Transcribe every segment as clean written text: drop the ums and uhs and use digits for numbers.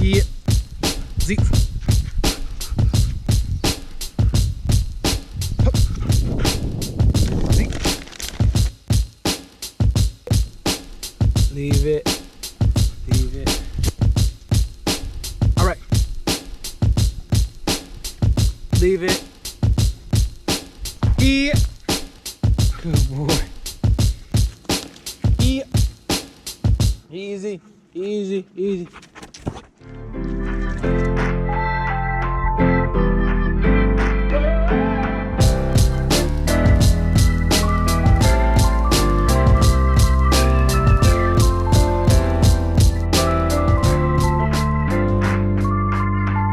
Yeah. Z. Leave it. Leave it. All right. Leave it. Yeah. Good boy. Yeah. Easy, easy, easy.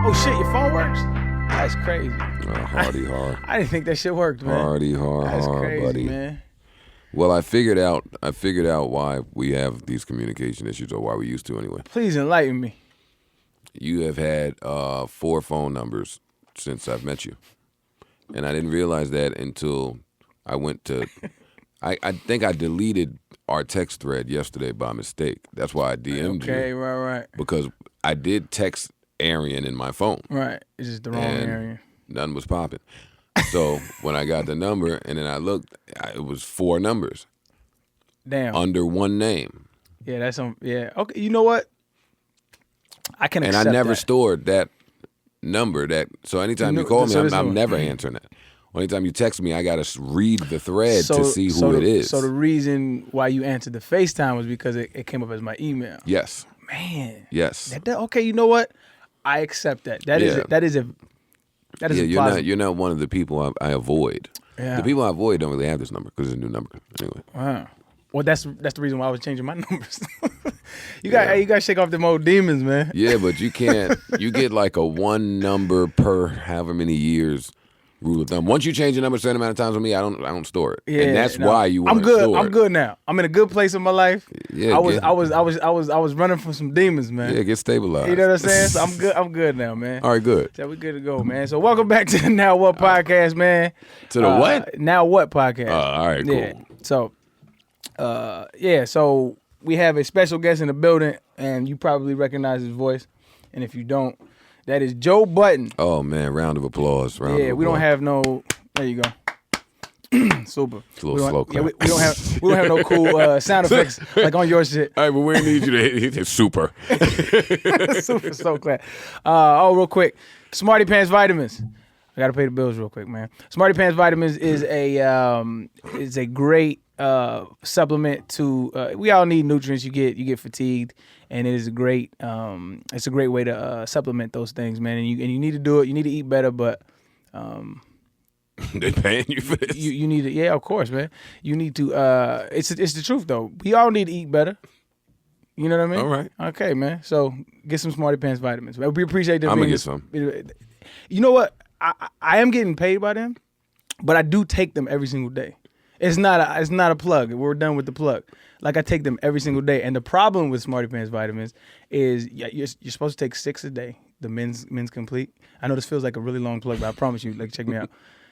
Oh shit, your phone works? That's crazy. Hardy hard. I didn't think that shit worked, man. Hardy hard, That's hard, crazy, buddy. man. Well, I figured out why we have these communication issues, or why we used to anyway. Please enlighten me. You have had 4 phone numbers since I've met you, and I didn't realize that until I went to. I think I deleted our text thread yesterday by mistake. That's why I DM'd you. Okay, right. Because I did text Arian in my phone. Right, it's just the wrong area. Nothing was popping. So when I got the number and then I looked, it was 4 numbers. Damn. Under one name. Yeah, that's yeah. Okay, you know what? I can accept And I never that. stored that number. So anytime you call me, I'm never answering it. Anytime you text me, I got to read the thread to see who it is. So the reason why you answered the FaceTime was because it came up as my email. Yes. Man. Yes. Okay, you know what? I accept that. That is a plausible. You're not one of the people I avoid. Yeah. The people I avoid don't really have this number because it's a new number. Anyway. Wow. Well, that's the reason why I was changing my numbers. you got to shake off them old demons, man. Yeah, but you can't. You get like a 1 number per however many years rule of thumb. Once you change your number a certain amount of times with me, I don't store it. Yeah, and that's why you want I'm to good. store I'm it. good now. I'm in a good place in my life. Yeah, I was running from some demons, man. Yeah, get stabilized. You know what I'm saying? So I'm good. I'm good now, man. All right, good. So we good to go, man. So welcome back to the Now What podcast, man. To the what? Now What podcast. All right, cool. Yeah. So, so we have a special guest in the building, and you probably recognize his voice. And if you don't, that is Joe Budden. Oh man, round of applause. We don't have no. There you go. Super. It's a little slow clap. Yeah, we don't have no cool sound effects like on your shit. All right, but we need you to hit super. Super slow clap. Real quick, Smarty Pants vitamins. I gotta pay the bills real quick, man. Smarty Pants vitamins is a great supplement to. We all need nutrients. You get fatigued, and it is a great way to supplement those things, man. And you need to do it. You need to eat better, but. They paying you for this? You need to, yeah, of course, man. You need to. It's the truth though. We all need to eat better. You know what I mean? All right. Okay, man. So get some Smarty Pants vitamins. We appreciate them. I'm gonna get some. You know what? I am getting paid by them, but I do take them every single day. It's not a plug. We're done with the plug. Like I take them every single day. And the problem with Smarty Pants vitamins is you're supposed to take 6 a day. The men's complete. I know this feels like a really long plug, but I promise you, like check me out.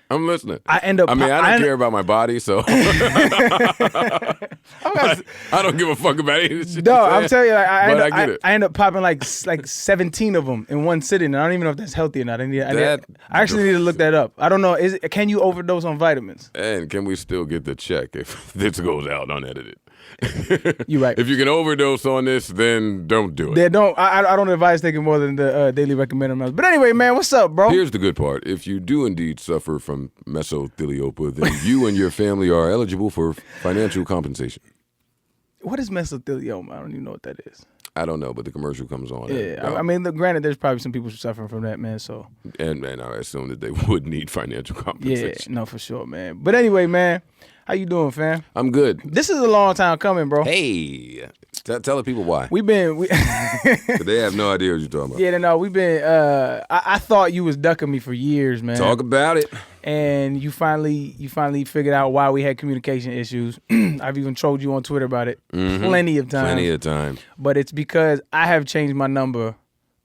I'm listening. I don't care about my body, so I don't give a fuck about any of this shit. No, I'm telling you, like, I end up popping like 17 of them in one sitting, and I don't even know if that's healthy or not. I actually need to look that up. I don't know. Can you overdose on vitamins? And can we still get the check if this goes out unedited? You're right. If you can overdose on this, then don't do it. I don't advise taking more than the daily recommended amounts. But anyway, man, what's up, bro? Here's the good part. If you do indeed suffer from mesothelioma, then you and your family are eligible for financial compensation. What is mesothelioma? I don't even know what that is. I don't know, but the commercial comes on. Yeah, I mean, granted, there's probably some people suffering from that, man. So and I assume that they would need financial compensation. Yeah, no, for sure, man. But anyway, man, how you doing, fam? I'm good. This is a long time coming, bro. Hey, tell the people why. We've been. They have no idea what you're talking about. Yeah, no, we've been. I thought you was ducking me for years, man. Talk about it. And you finally figured out why we had communication issues. I've even trolled you on Twitter about it plenty of times. Plenty of time. But it's because I have changed my number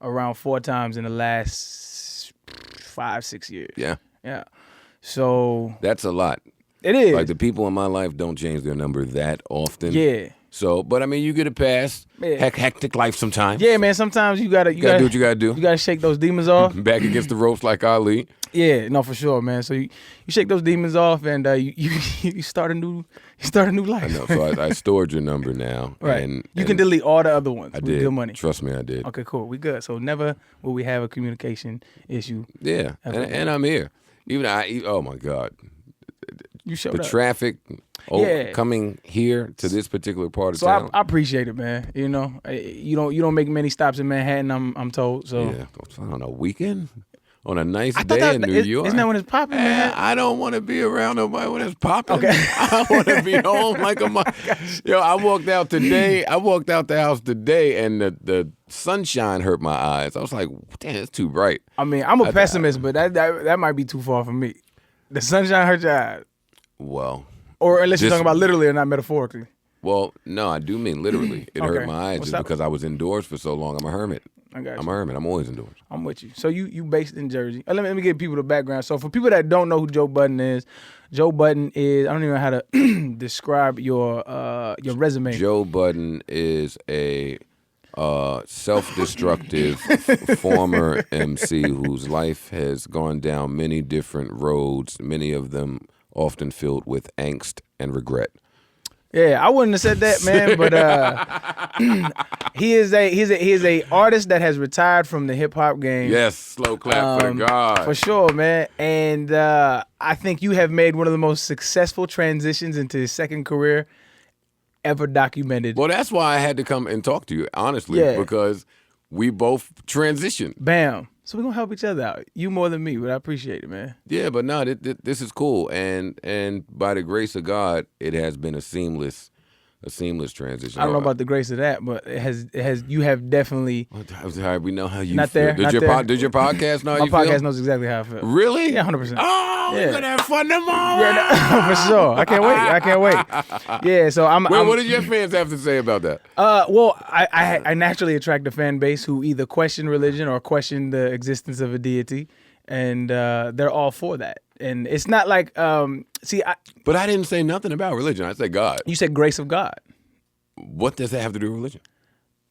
around 4 times in the last 5-6 years. Yeah. Yeah. So that's a lot. It is. Like the people in my life don't change their number that often. Yeah. So, but I mean, you get a pass. Yeah. Hectic life sometimes. Yeah, man. Sometimes you gotta do what you gotta do. You gotta shake those demons off. Back against the ropes like Ali. Yeah, no, for sure, man. So you shake those demons off, and you start a new life. I know. So I stored your number now. Right. And you can delete all the other ones. I with did. Good money. Trust me, I did. Okay, cool. We good. So never will we have a communication issue. Yeah, and I'm here. Oh my God. You showed the up. traffic coming here to this particular part of town. I appreciate it, man. You know, you don't make many stops in Manhattan. I'm told. So yeah, on a weekend, on a nice day in New York. Isn't that when it's popping? Man? I don't want to be around nobody when it's popping. Okay. I want to be home like Yo, I walked out today. I walked out the house today, and the sunshine hurt my eyes. I was like, damn, it's too bright. I mean, I'm a pessimist, but that might be too far for me. The sunshine hurt your eyes. Well, or unless you're talking about literally and not metaphorically. Well, no, I do mean literally. It hurt my eyes What's just because I was indoors for so long. I'm a hermit. I got you. I'm a hermit. I'm always indoors. I'm with you. So you based in Jersey. Let me give people the background. So for people that don't know who Joe Budden is, Joe Budden is, I don't even know how to describe your resume. Joe Budden is a self-destructive former MC whose life has gone down many different roads, many of them often filled with angst and regret. Yeah, I wouldn't have said that, man, but he is a artist that has retired from the hip hop game. Yes, slow clap for God. For sure, man. And I think you have made one of the most successful transitions into his second career ever documented. Well, that's why I had to come and talk to you, honestly, because we both transitioned. Bam. So we're going to help each other out. You more than me, but I appreciate it, man. Yeah, but no, this is cool. And by the grace of God, it has been a seamless transition. I don't know about the grace of that, but it has. You have definitely. We know how you not feel. There, Did your podcast know how you feel? My podcast knows exactly how I feel. Really? Yeah, 100%. Oh, we're gonna have fun tomorrow. Yeah, for sure. I can't wait. Yeah, so what did your fans have to say about that? Well, I naturally attract a fan base who either question religion or question the existence of a deity, and they're all for that. And it's not like, But I didn't say nothing about religion. I said God. You said grace of God. What does that have to do with religion?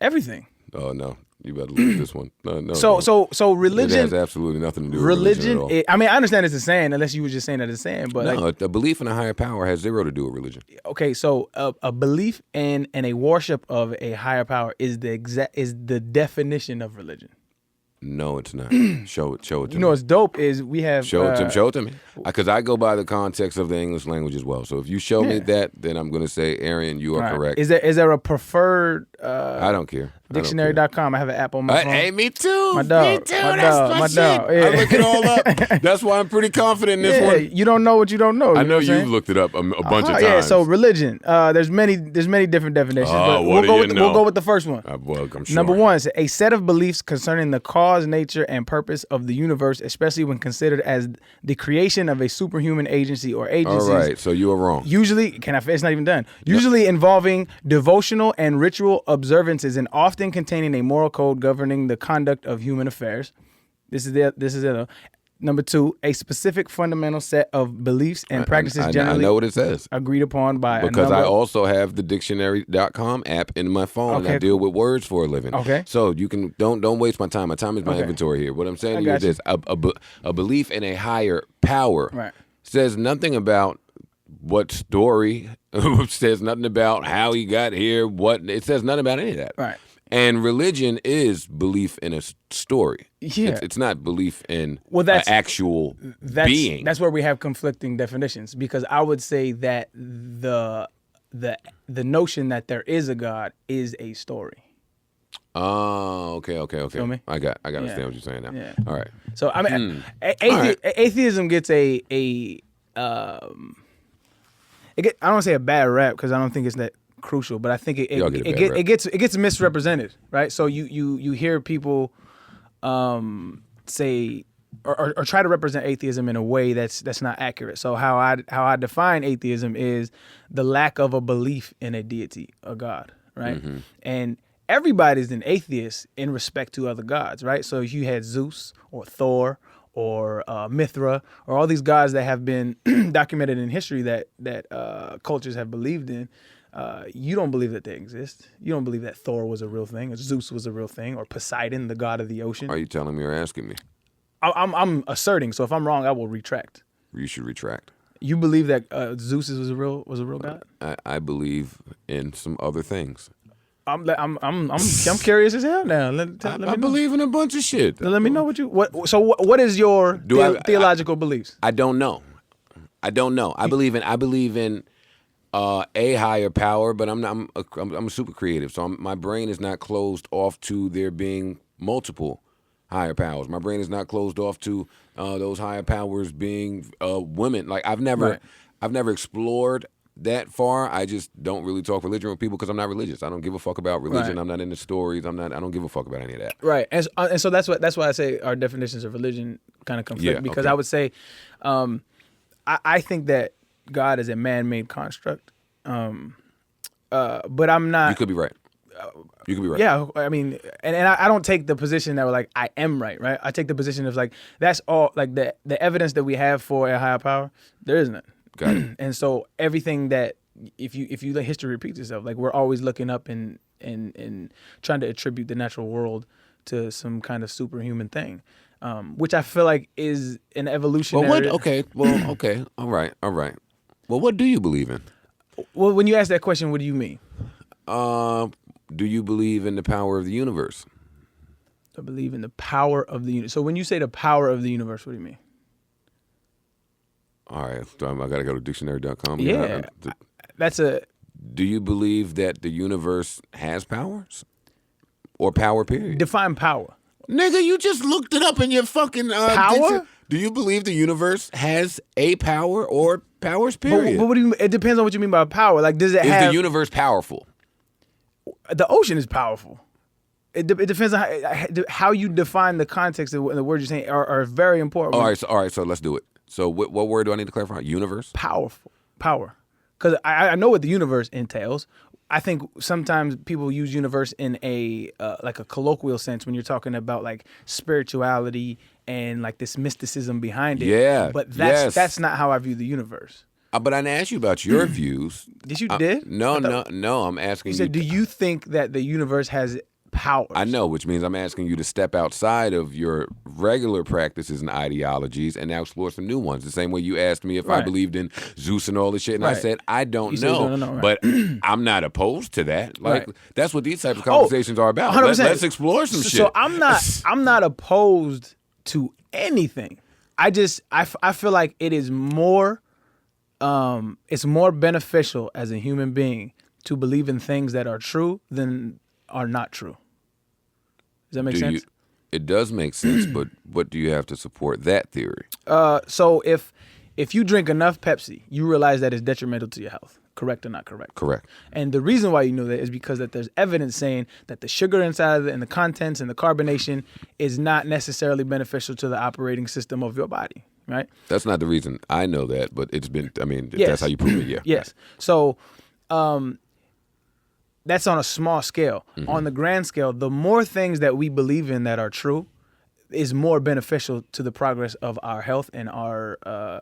Everything. Oh, no. You better look at this one. No. So religion. It has absolutely nothing to do with religion at all. I mean, I understand it's a saying, unless you were just saying that it's a saying. But no, a belief in a higher power has zero to do with religion. Okay, so a belief and a worship of a higher power is the definition of religion. No, it's not. Show it to me. You know what's dope is we have... Show it to me. Because I go by the context of the English language as well. So if you show me that, then I'm going to say, Arian, you are correct. Is there a preferred... I don't care. Dictionary.com. I have an app on my phone. Hey, me too. My dog. Me too. That's my shit. dog. Yeah. I look it all up. That's why I'm pretty confident in this one. You don't know what you don't know. I know you've looked it up a bunch of times. Yeah, so religion. There's many different definitions. But we'll go with the first one. Well, I'm sure. Number one is a set of beliefs concerning the cause, nature, and purpose of the universe, especially when considered as the creation of a superhuman agency or agencies. All right, so you are wrong. Usually, it's not even done. Usually involving devotional and ritual observances and often containing a moral code governing the conduct of human affairs. This is it. Number two, a specific fundamental set of beliefs and practices generally I know what it says. Agreed upon by because I also have the dictionary.com app in my phone and I deal with words for a living. Okay. So you can don't waste my time. My time is my inventory here. What I'm saying to you is this: a belief in a higher power says nothing about what story, says nothing about how he got here, it says nothing about any of that. Right. And religion is belief in a story. Yeah. It's not belief in actual being. That's where we have conflicting definitions, because I would say that the notion that there is a God is a story. Oh, okay. Feel me? I understand what you're saying now. Yeah. All right. So I mean, atheism gets I don't want to say a bad rap because I don't think it's that crucial, but I think it gets misrepresented, right? So you hear people say or try to represent atheism in a way that's not accurate. So how I define atheism is the lack of a belief in a deity, a God, right? Mm-hmm. And everybody's an atheist in respect to other gods, right? So if you had Zeus or Thor or Mithra or all these gods that have been documented in history that cultures have believed in, You don't believe that they exist. You don't believe that Thor was a real thing, or Zeus was a real thing, or Poseidon, the god of the ocean. Are you telling me or asking me? I'm asserting. So if I'm wrong, I will retract. You should retract. You believe that Zeus was a real god? I believe in some other things. I'm curious as hell now. Let me know. Believe in a bunch of shit. Let me know what is your theological beliefs? I don't know. I believe in a higher power, but I'm a super creative, so my brain is not closed off to there being multiple higher powers. My brain is not closed off to those higher powers being women. Like I've never explored that far. I just don't really talk religion with people because I'm not religious. I don't give a fuck about religion. Right. I'm not into stories. I don't give a fuck about any of that. Right, and so that's why I say our definitions of religion kind of conflict, because I would say, I think that God is a man-made construct, but I'm not. You could be right. You could be right. Yeah, I mean, and I don't take the position that we're like I am right. I take the position of like that's all like the evidence that we have for a higher power. There isn't it. Got it. And so everything that if you let history repeats itself, like we're always looking up and trying to attribute the natural world to some kind of superhuman thing, which I feel like is an evolutionary. Okay. All right. Well, what do you believe in? Well, when you ask that question, what do you mean? Do you believe in the power of the universe? I believe in the power of the universe. So when you say the power of the universe, what do you mean? All right, I gotta go to dictionary.com. Yeah, Do you believe that the universe has powers or power? Period. Define power. Nigga, you just looked it up in your fucking power. Do you believe the universe has a power or powers? Period. But what do you? It depends on what you mean by power. Like, does it have? Is the universe powerful? The ocean is powerful. It depends on how you define the context of the words you're saying are very important. All right, so let's do it. So what word do I need to clarify? Universe? Powerful. Power. Because I know what the universe entails. I think sometimes people use universe in a like a colloquial sense when you're talking about like spirituality and like this mysticism behind it. Yeah. But that's not how I view the universe. But I didn't ask you about your views. Did? No. I'm asking you. You said, do you think that the universe has powers? I know, which means I'm asking you to step outside of your regular practices and ideologies and now explore some new ones. The same way you asked me if I believed in Zeus and all this shit, and I said I don't know. Right. But I'm not opposed to that. Like that's what these types of conversations are about. Let's explore some shit. So I'm not opposed to anything. I feel like it is more. It's more beneficial as a human being to believe in things that are true than are not true. Does that make sense? It does make sense, but what do you have to support that theory? So if you drink enough Pepsi, you realize that it's detrimental to your health. Correct or not correct? Correct. And the reason why you know that is because that there's evidence saying that the sugar inside of it and the contents and the carbonation is not necessarily beneficial to the operating system of your body. Right? That's not the reason I know that, but it's been, if yes. that's how you prove it, yeah. Yes. So that's on a small scale. Mm-hmm. On the grand scale, the more things that we believe in that are true is more beneficial to the progress of our health and our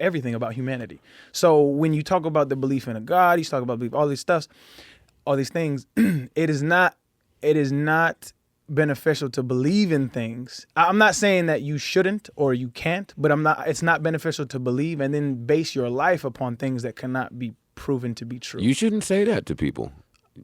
everything about humanity. So when you talk about the belief in a God, you talk about all these stuff, all these things, it is not beneficial to believe in things. I'm not saying that you shouldn't or you can't, but it's not beneficial to believe and then base your life upon things that cannot be proven to be true. You shouldn't say that to people.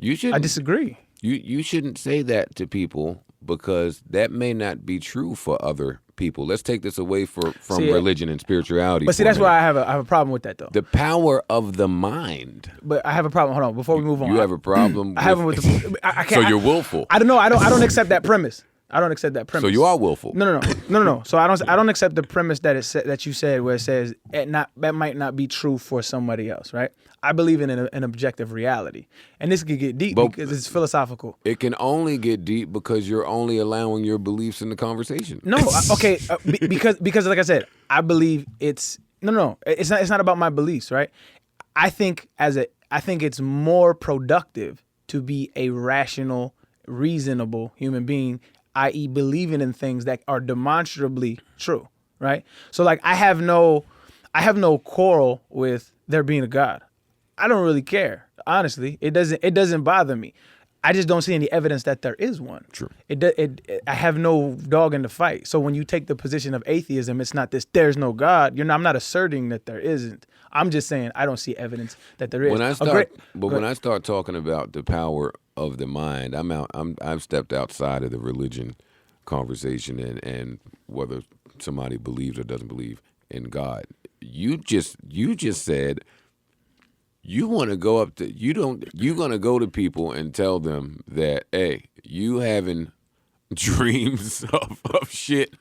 I disagree. You shouldn't say that to people because that may not be true for other people. Let's take this away from religion and spirituality. But see, that's why I have a problem with that, though. The power of the mind. But I have a problem. Hold on, before we move on. You have a problem. I have with the. I can't. So you're willful. I don't know. I don't accept that premise. I don't accept that premise. So you are willful. No. So I don't accept the premise that you said where it says that might not be true for somebody else, right? I believe in an objective reality, and this could get deep because it's philosophical. It can only get deep because you're only allowing your beliefs in the conversation. No, okay, because like I said, I believe it's no. It's not about my beliefs, right? I think it's more productive to be a rational, reasonable human being, i.e. believing in things that are demonstrably true, right? So like I have no quarrel with there being a God. I don't really care. Honestly, it doesn't bother me. I just don't see any evidence that there is one. True. I have no dog in the fight. So when you take the position of atheism, it's not this. There's no God. I'm not asserting that there isn't. I'm just saying I don't see evidence that there is. When I start talking about the power of the mind, I've stepped outside of the religion conversation and whether somebody believes or doesn't believe in God. You just said you want to go up to you're gonna go to people and tell them that, hey, you having dreams of shit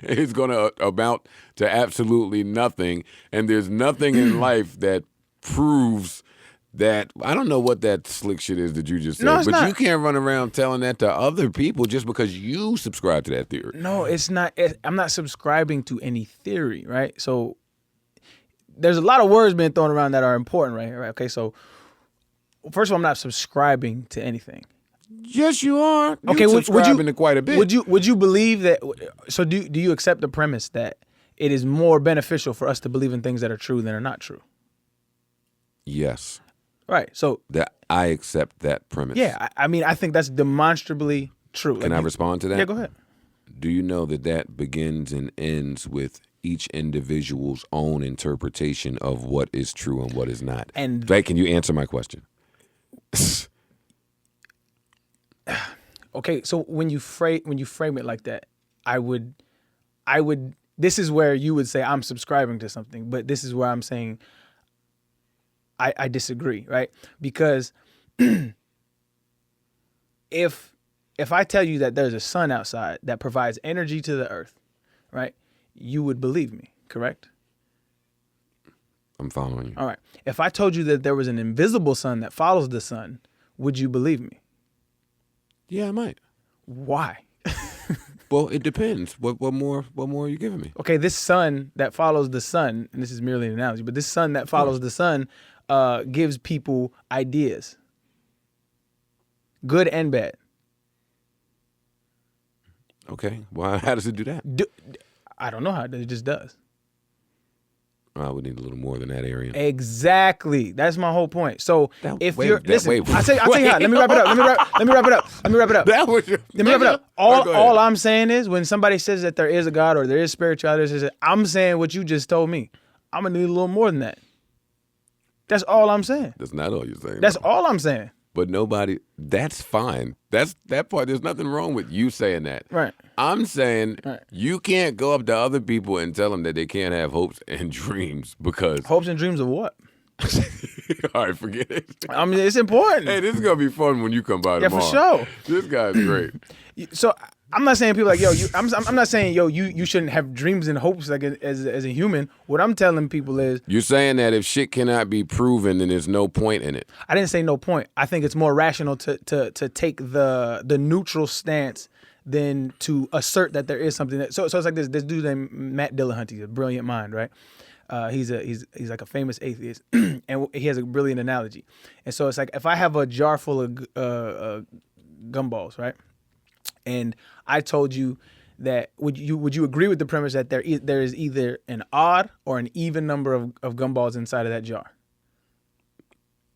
is gonna amount to absolutely nothing, and there's nothing in life that proves that. I don't know what that slick shit is that you just said, but not. You can't run around telling that to other people just because you subscribe to that theory. No, it's not. I'm not subscribing to any theory, right? So there's a lot of words being thrown around that are important right here, right? Okay, so first of all, I'm not subscribing to anything. Yes, you are. Okay, You're subscribing to quite a bit. Would you believe that? So do you accept the premise that it is more beneficial for us to believe in things that are true than are not true? Yes. Right. So that I accept that premise. Yeah, I mean, I think that's demonstrably true. Can I respond to that? Yeah, go ahead. Do you know that begins and ends with each individual's own interpretation of what is true and what is not? And can you answer my question? Okay, so when you frame it like that, I would this is where you would say I'm subscribing to something, but this is where I'm saying I disagree, right? Because if I tell you that there's a sun outside that provides energy to the earth, right? You would believe me, correct? I'm following you. All right. If I told you that there was an invisible sun that follows the sun, would you believe me? Yeah, I might. Why? Well, it depends. What more are you giving me? Okay, this sun that follows the sun, and this is merely an analogy, but this sun that follows the sun gives people ideas, good and bad. Okay. Well, how does it do that? I don't know how it just does. I would need a little more than that, Arian. Exactly. That's my whole point. So I'll tell you how. Let me wrap it up. Let me wrap it up. Let me wrap it up. All I'm saying is when somebody says that there is a God or there is spirituality, I'm saying what you just told me. I'm gonna need a little more than that. That's all I'm saying. That's not all you're saying. That's all I'm saying. But nobody, that's fine. That's that part. There's nothing wrong with you saying that. Right. I'm saying you can't go up to other people and tell them that they can't have hopes and dreams because. Hopes and dreams of what? All right, forget it. I mean, it's important. Hey, this is going to be fun when you come by tomorrow. Yeah, for sure. This guy's great. So I'm not saying people like, yo, I'm not saying, yo, you shouldn't have dreams and hopes like as a human. What I'm telling people is. You're saying that if shit cannot be proven, then there's no point in it. I didn't say no point. I think it's more rational to take the neutral stance than to assert that there is something that. So it's like this dude named Matt Dillahunty, he's a brilliant mind, right? He's like a famous atheist, and he has a brilliant analogy. And so it's like if I have a jar full of gumballs, right? And I told you that would you agree with the premise that there is either an odd or an even number of gumballs inside of that jar?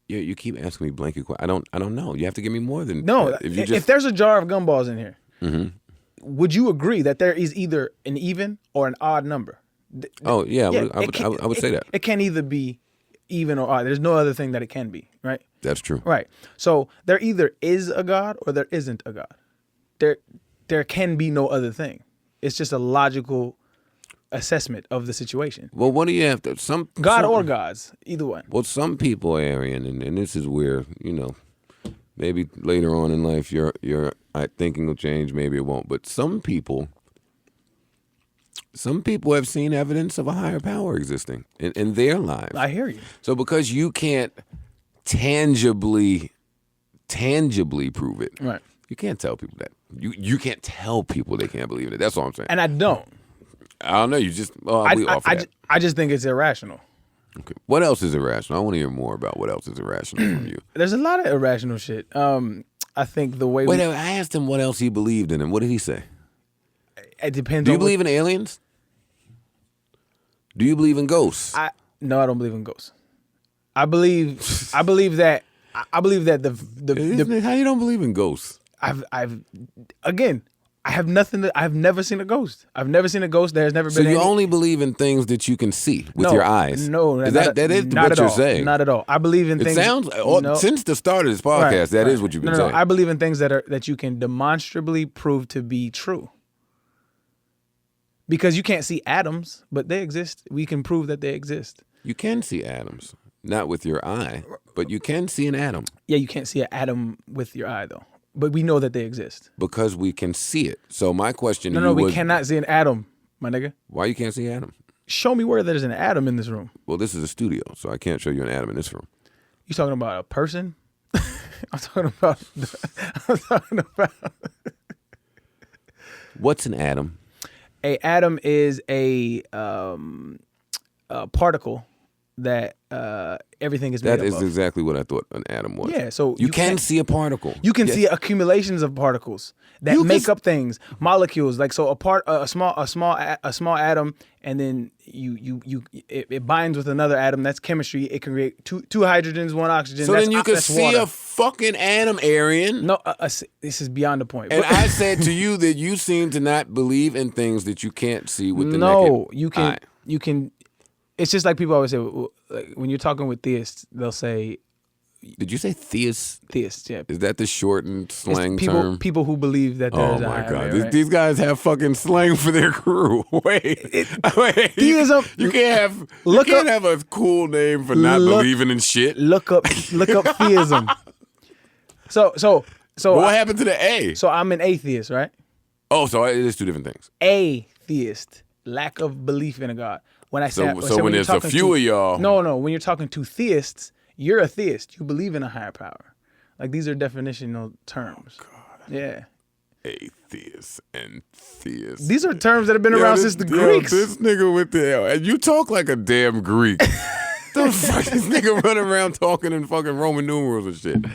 Yeah, you keep asking me blanket questions. I don't know. You have to give me more than no. If there's a jar of gumballs in here, mm-hmm. Would you agree that there is either an even or an odd number? Oh yeah, I would say that. It can either be even or odd. There's no other thing that it can be, right? That's true. Right. So there either is a God or there isn't a God. There can be no other thing. It's just a logical assessment of the situation. Well, what do you have to God or gods, either one. Well, some people, Arian, and this is where maybe later on in life your thinking will change, maybe it won't. But some people have seen evidence of a higher power existing in their lives. I hear you. So because you can't tangibly prove it, right? You can't tell people that. You can't tell people they can't believe in it. That's all I'm saying. And I don't. I don't know. You just I just think it's irrational. Okay. What else is irrational? I want to hear more about what else is irrational from you. There's a lot of irrational shit. I think the way. Wait, I asked him what else he believed in, and what did he say? It depends. Do you believe in aliens? Do you believe in ghosts? No, I don't believe in ghosts. I believe that the How you don't believe in ghosts? I've never seen a ghost. I've never seen a ghost. There's never been. So you only believe in things that you can see with your eyes? No, that is what you're saying. Not at all. I believe in things. It sounds since the start of this podcast, that is what you've been saying. I believe in things that you can demonstrably prove to be true. Because you can't see atoms, but they exist. We can prove that they exist. You can see atoms, not with your eye, but you can see an atom. Yeah, you can't see an atom with your eye, though. But we know that they exist. Because we can see it. So my question to you we cannot see an atom, my nigga. Why you can't see an atom? Show me where there's an atom in this room. Well, this is a studio, so I can't show you an atom in this room. You talking about a person? I'm talking about... What's an atom? A atom is a particle that everything is made up of. That is exactly what I thought an atom was. Yeah, so you can see a particle. You can see accumulations of particles that make up things, molecules. Like so, a small atom, and then it binds with another atom. That's chemistry. It can create two hydrogens, one oxygen. So then you can see water. a fucking atom, Arian. No, this is beyond the point. And I said to you that you seem to not believe in things that you can't see with the naked eye. You can. It's just like people always say, like, when you're talking with theists, they'll say... Did you say theists? Theists, yeah. Is that the shortened slang term? People who believe that there's a higher God. right? These guys have fucking slang for their crew. Wait. Theism... You can't have a cool name for not believing in shit. Look up theism. So what happened to the A? So I'm an atheist, right? Oh, so it is two different things. Atheist, lack of belief in a God. When I say when there's a few of y'all, no, when you're talking to theists, you're a theist. You believe in a higher power. Like these are definitional terms. Oh, God. Yeah. Atheist and theist. These are terms that have been around since the Greeks. This nigga with the and you talk like a damn Greek. The fuck this nigga running around talking in fucking Roman numerals and shit.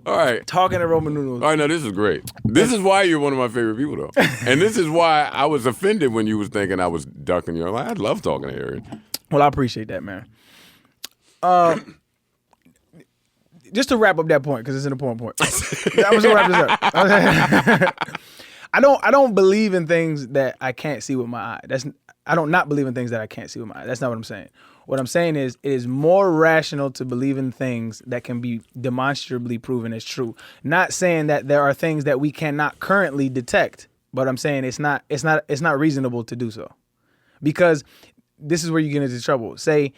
All right. Talking in Roman numerals. All right, no, this is great. This is why you're one of my favorite people, though. And this is why I was offended when you was thinking I was ducking you. Like, I love talking to Arian. Well, I appreciate that, man. Just to wrap up that point, because it's an important point. I'm just gonna wrap this up. I don't believe in things that I can't see with my eye. I don't not believe in things that I can't see with my eye. That's not what I'm saying. What I'm saying is it is more rational to believe in things that can be demonstrably proven as true. Not saying that there are things that we cannot currently detect, but I'm saying it's not reasonable to do so. Because this is where you get into trouble. Say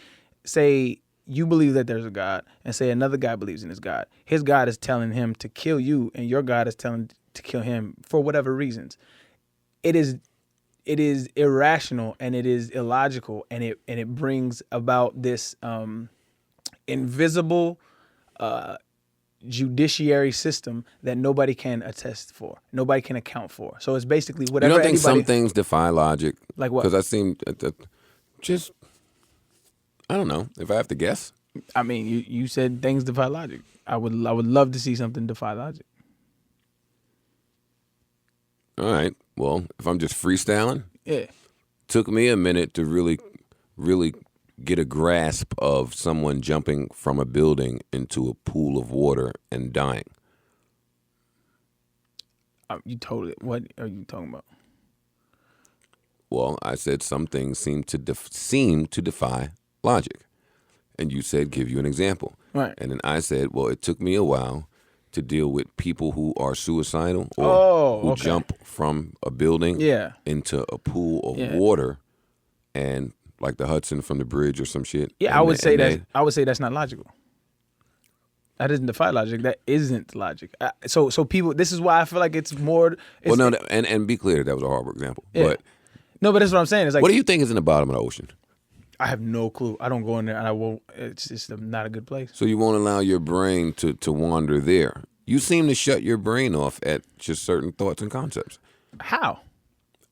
you believe that there's a God, and say another guy believes in his God. His God is telling him to kill you, and your God is telling to kill him for whatever reasons. It is irrational and it is illogical, and it brings about this invisible judiciary system that nobody can attest for, nobody can account for. So it's basically whatever. You don't think some things defy logic? Like what? Because I seem just I don't know if I have to guess. I mean, you said things defy logic. I would love to see something defy logic. All right. Well, if I'm just freestyling, yeah. Took me a minute to really, really get a grasp of someone jumping from a building into a pool of water and dying. What are you talking about? Well, I said some things seem to defy logic, and you said give you an example. Right. And then I said, well, it took me a while to deal with people who are suicidal or who jump from a building into a pool of water, and like the Hudson from the bridge or some shit. Yeah, I would say that's not logical. That doesn't defy logic. That isn't logic. So people, this is why I feel like it's more. Well, no, and be clear, that was a horrible example. Yeah. But no, but that's what I'm saying. It's like, what do you think is in the bottom of the ocean? I have no clue. I don't go in there, and I won't. It's just not a good place. So you won't allow your brain to wander there. You seem to shut your brain off at just certain thoughts and concepts. How?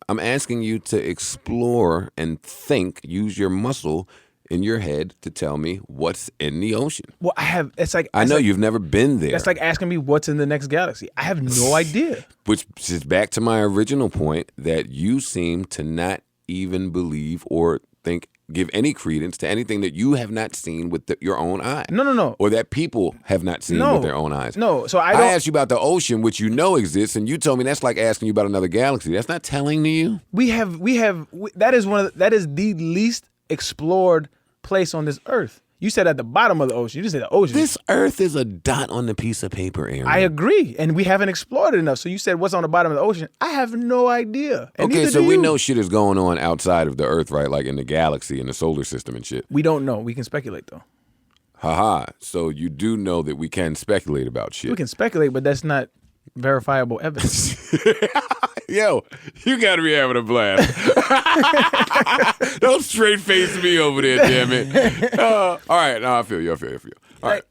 I'm asking you to explore and think. Use your muscle in your head to tell me what's in the ocean. Well, I know you've never been there. That's like asking me what's in the next galaxy. I have no idea. Which is back to my original point that you seem to not even believe or think give any credence to anything that you have not seen with your own eye. No. Or that people have not seen with their own eyes. No, so I asked you about the ocean, which you know exists, and you told me that's like asking you about another galaxy. That's not telling to you. That is the least explored place on this earth. You said at the bottom of the ocean. You just said the ocean. This earth is a dot on the piece of paper, Arian. I agree, and we haven't explored it enough. So you said what's on the bottom of the ocean? I have no idea. And okay, so we know shit is going on outside of the earth, right? Like in the galaxy, in the solar system and shit. We don't know. We can speculate, though. Haha. So you do know that we can speculate about shit. We can speculate, but that's not verifiable evidence. Yo, you gotta be having a blast. Don't straight face me over there, damn it. All right, no, I feel you. All right.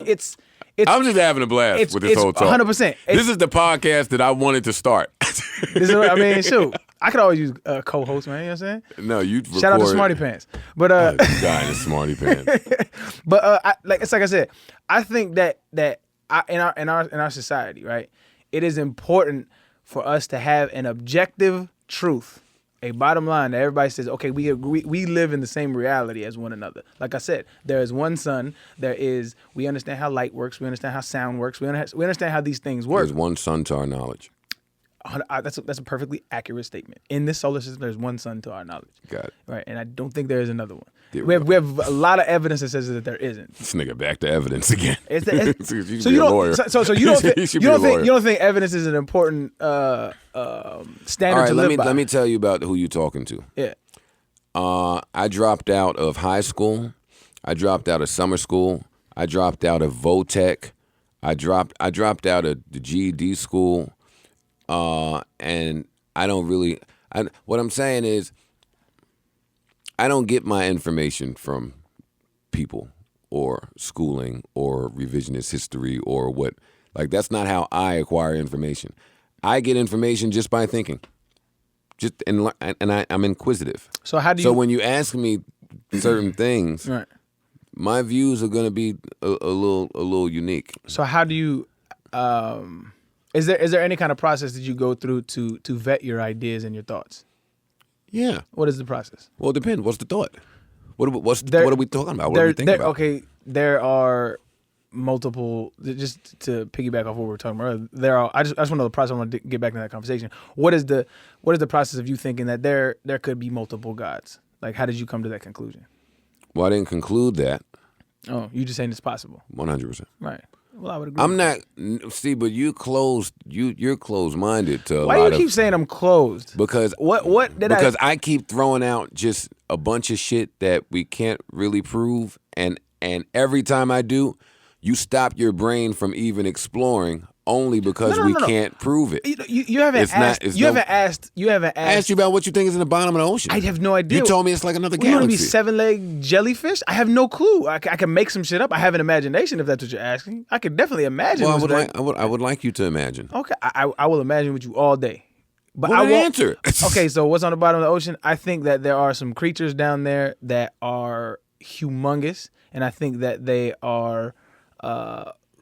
It's I'm just having a blast with this whole talk. 100%. This is the podcast that I wanted to start. Shoot. I could always use a co-host, man. You know what I'm saying? No, you shout out to Smarty Pants. But guy in Smarty Pants. But it's like I said, I think that in our society, right, it is important for us to have an objective truth, a bottom line that everybody says, okay, we live in the same reality as one another. Like I said, there is one sun. We understand how light works. We understand how sound works. We understand how these things work. There's one sun to our knowledge. That's a perfectly accurate statement. In this solar system, there's one sun to our knowledge. Got it. Right, and I don't think there is another one. We have a lot of evidence that says that there isn't. This nigga back to evidence again. So you don't think evidence is an important standard to live by? Let me tell you about who you talking to. Yeah. I dropped out of high school. I dropped out of summer school. I dropped out of Votech. I dropped out of the GED school. And I don't really. What I'm saying is, I don't get my information from people or schooling or revisionist history or what. Like, that's not how I acquire information. I get information just by thinking. I'm inquisitive. So how do you? So when you ask me certain things, right, my views are going to be a little unique. So how do you? Is there any kind of process that you go through to vet your ideas and your thoughts? Yeah. What is the process? Well, it depends. What's the thought? What are we talking about? What are we thinking about? Okay, there are multiple. Just to piggyback off what we were talking about earlier, I just want to know the process. I want to get back to that conversation. What is the process of you thinking that there could be multiple gods? Like, how did you come to that conclusion? Well, I didn't conclude that. Oh, you just saying it's possible. 100%. Right. Well, I would agree. I'm not. See, but you're closed-minded to a lot of. Why do you keep saying I'm closed? Because I keep throwing out just a bunch of shit that we can't really prove, and every time I do, you stop your brain from even exploring. Only because we can't prove it. You haven't asked. You haven't asked. I asked you about what you think is in the bottom of the ocean. I have no idea. You told me it's like another galaxy. You want to be 7-legged jellyfish? I have no clue. I can make some shit up. I have an imagination if that's what you're asking. I could definitely imagine. Well, I would like you to imagine. Okay, I will imagine with you all day. But I won't answer. Okay, so what's on the bottom of the ocean? I think that there are some creatures down there that are humongous, and I think that they are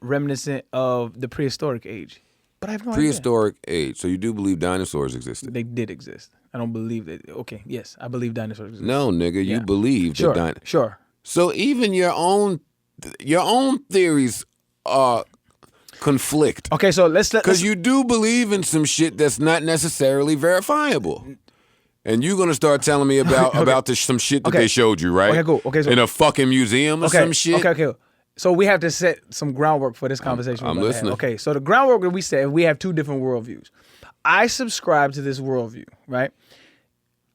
reminiscent of the prehistoric age. But I have no idea. Prehistoric age. So you do believe dinosaurs existed? They did exist. I don't believe that. Okay, yes, I believe dinosaurs exist. No, nigga, you believe that dinosaurs. Sure. So even your own theories conflict. Okay, so let's because you do believe in some shit that's not necessarily verifiable. And you're gonna start telling me about some shit that they showed you, right? Okay, cool. Okay, so in a fucking museum or some shit. Okay. So we have to set some groundwork for this conversation. I'm listening. Okay, so the groundwork that we said, we have two different worldviews. I subscribe to this worldview, right?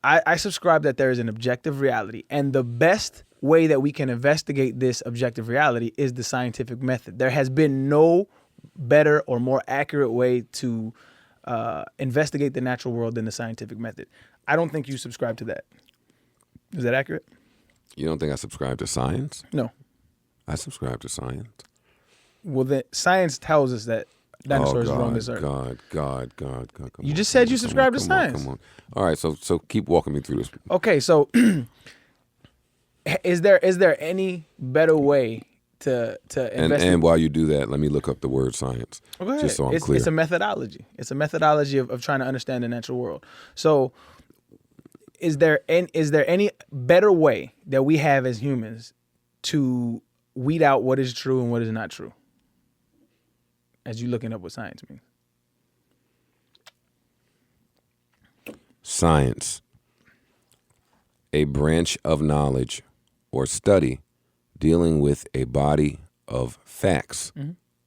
I subscribe that there is an objective reality, and the best way that we can investigate this objective reality is the scientific method. There has been no better or more accurate way to investigate the natural world than the scientific method. I don't think you subscribe to that. Is that accurate? You don't think I subscribe to science? No. I subscribe to science. Well, then science tells us that dinosaurs roamed this earth. God. You just said you subscribe to science. Come on. All right, so keep walking me through this. Okay, so is there any better way to investigate? And while you do that, let me look up the word science. Okay. Just so I'm clear. It's a methodology. It's a methodology of trying to understand the natural world. So is there any better way that we have as humans to weed out what is true and what is not true? As you looking up what science means. Science, a branch of knowledge or study dealing with a body of facts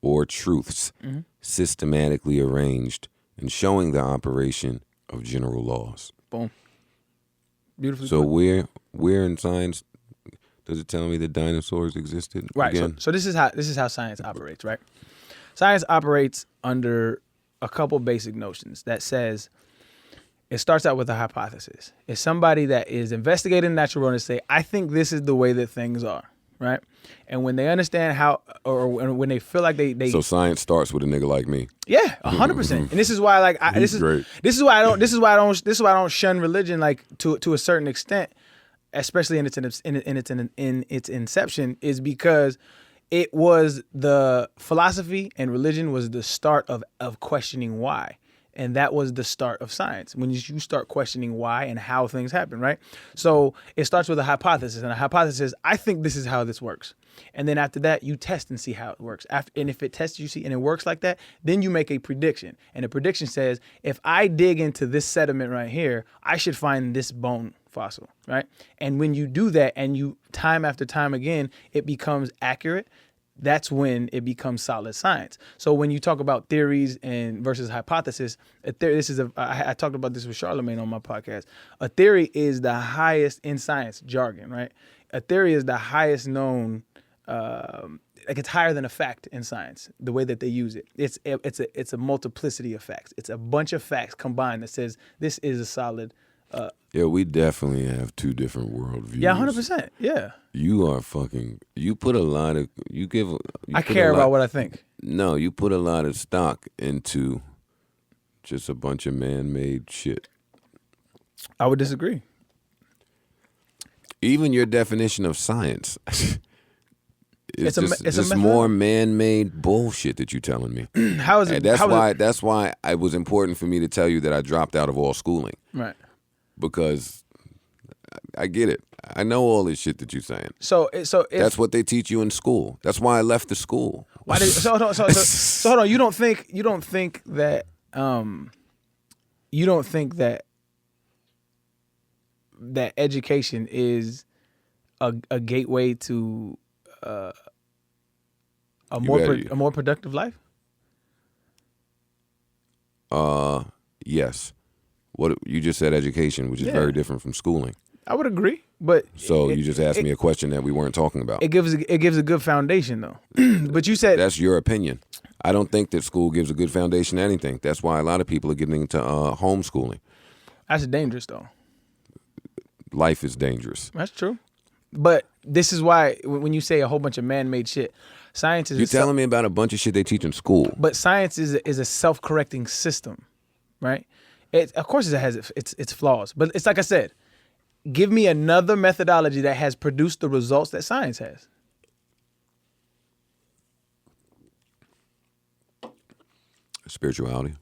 or truths systematically arranged and showing the operation of general laws. Boom. Beautifully So put. where in science does it tell me that dinosaurs existed? Right. Again? So this is how science operates, right? Science operates under a couple basic notions that says it starts out with a hypothesis. It's somebody that is investigating the natural world and say, I think this is the way that things are, right? And when they understand how, or when they feel like they So science starts with a nigga like me. yeah, 100%. And this is why, like, this is why I don't shun religion, like, to a certain extent, especially in its inception, is because it was the philosophy and religion was the start of questioning why. And that was the start of science, when you start questioning why and how things happen, right? So it starts with a hypothesis, and a hypothesis is, I think this is how this works. And then after that, you test and see how it works. And if it tests, you see, and it works like that, then you make a prediction. And the prediction says, if I dig into this sediment right here, I should find this bone fossil, right? And when you do that, and you time after time again, it becomes accurate. That's when it becomes solid science. So when you talk about theories and versus hypothesis, I talked about this with Charlemagne on my podcast. A theory is the highest in science jargon, right? A theory is the highest known, like it's higher than a fact in science, the way that they use it. It's a multiplicity of facts. It's a bunch of facts combined that says this is a solid. Yeah, we definitely have two different worldviews. Yeah, 100%. Yeah. You are fucking. You put a lot of. You give. You I care about what I think. No, you put a lot of stock into just a bunch of man-made shit. I would disagree. Even your definition of science. It's a more man-made bullshit that you're telling me. How is it? That's why it was important for me to tell you that I dropped out of all schooling. Right. Because I get it. I know all this shit that you're saying. So that's what they teach you in school. That's why I left the school. So hold on. You don't think that that education is a gateway to a more productive life? Yes. What you just said, education, which is very different from schooling. I would agree, but so you just asked me a question that we weren't talking about. It gives a good foundation, though. But you said that's your opinion. I don't think that school gives a good foundation to anything. That's why a lot of people are getting into homeschooling. That's dangerous, though. Life is dangerous. That's true. But this is why when you say a whole bunch of man-made shit, science is. You're telling me about a bunch of shit they teach in school. But science is a self-correcting system, right? Of course, it has its flaws, but it's like I said. Give me another methodology that has produced the results that science has. Spirituality.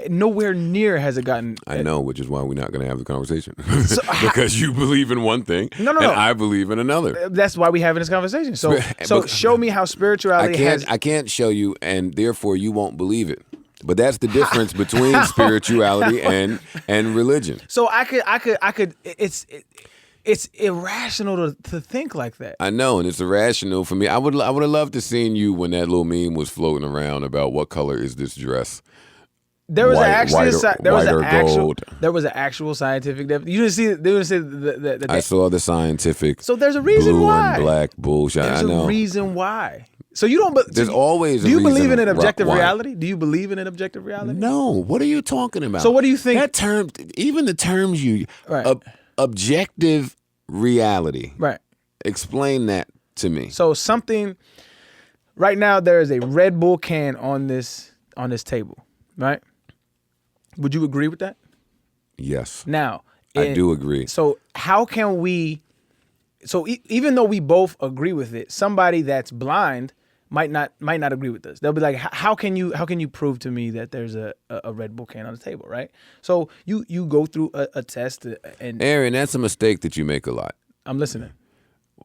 Nowhere near has it gotten. I know, which is why we're not going to have the conversation. Because you believe in one thing, and I believe in another. That's why we're having this conversation. So show me how spirituality I can't show you, and therefore you won't believe it. But that's the difference between spirituality and religion. So I could. It's irrational to think like that. I know, and it's irrational for me. I would have loved to seen you when that little meme was floating around about what color is this dress. There was gold. There was an actual scientific definition. You didn't see. They didn't see the I saw the scientific. So there's a reason blue why. And black bullshit. There's I know. a reason why. So you don't. There's always. Do you believe in an why. objective reality? Do you believe in an objective reality? No. What are you talking about? So what do you think? That term, even the terms you objective reality. Right. Explain that to me. So something. Right now, there is a Red Bull can on this table. Right. Would you agree with that? Yes. Now, I do agree. So how can we? So even though we both agree with it, somebody that's blind might not agree with us. They'll be like, how can you prove to me that there's a Red Bull can on the table, right? So you go through a test and Arian, that's a mistake that you make a lot. I'm listening.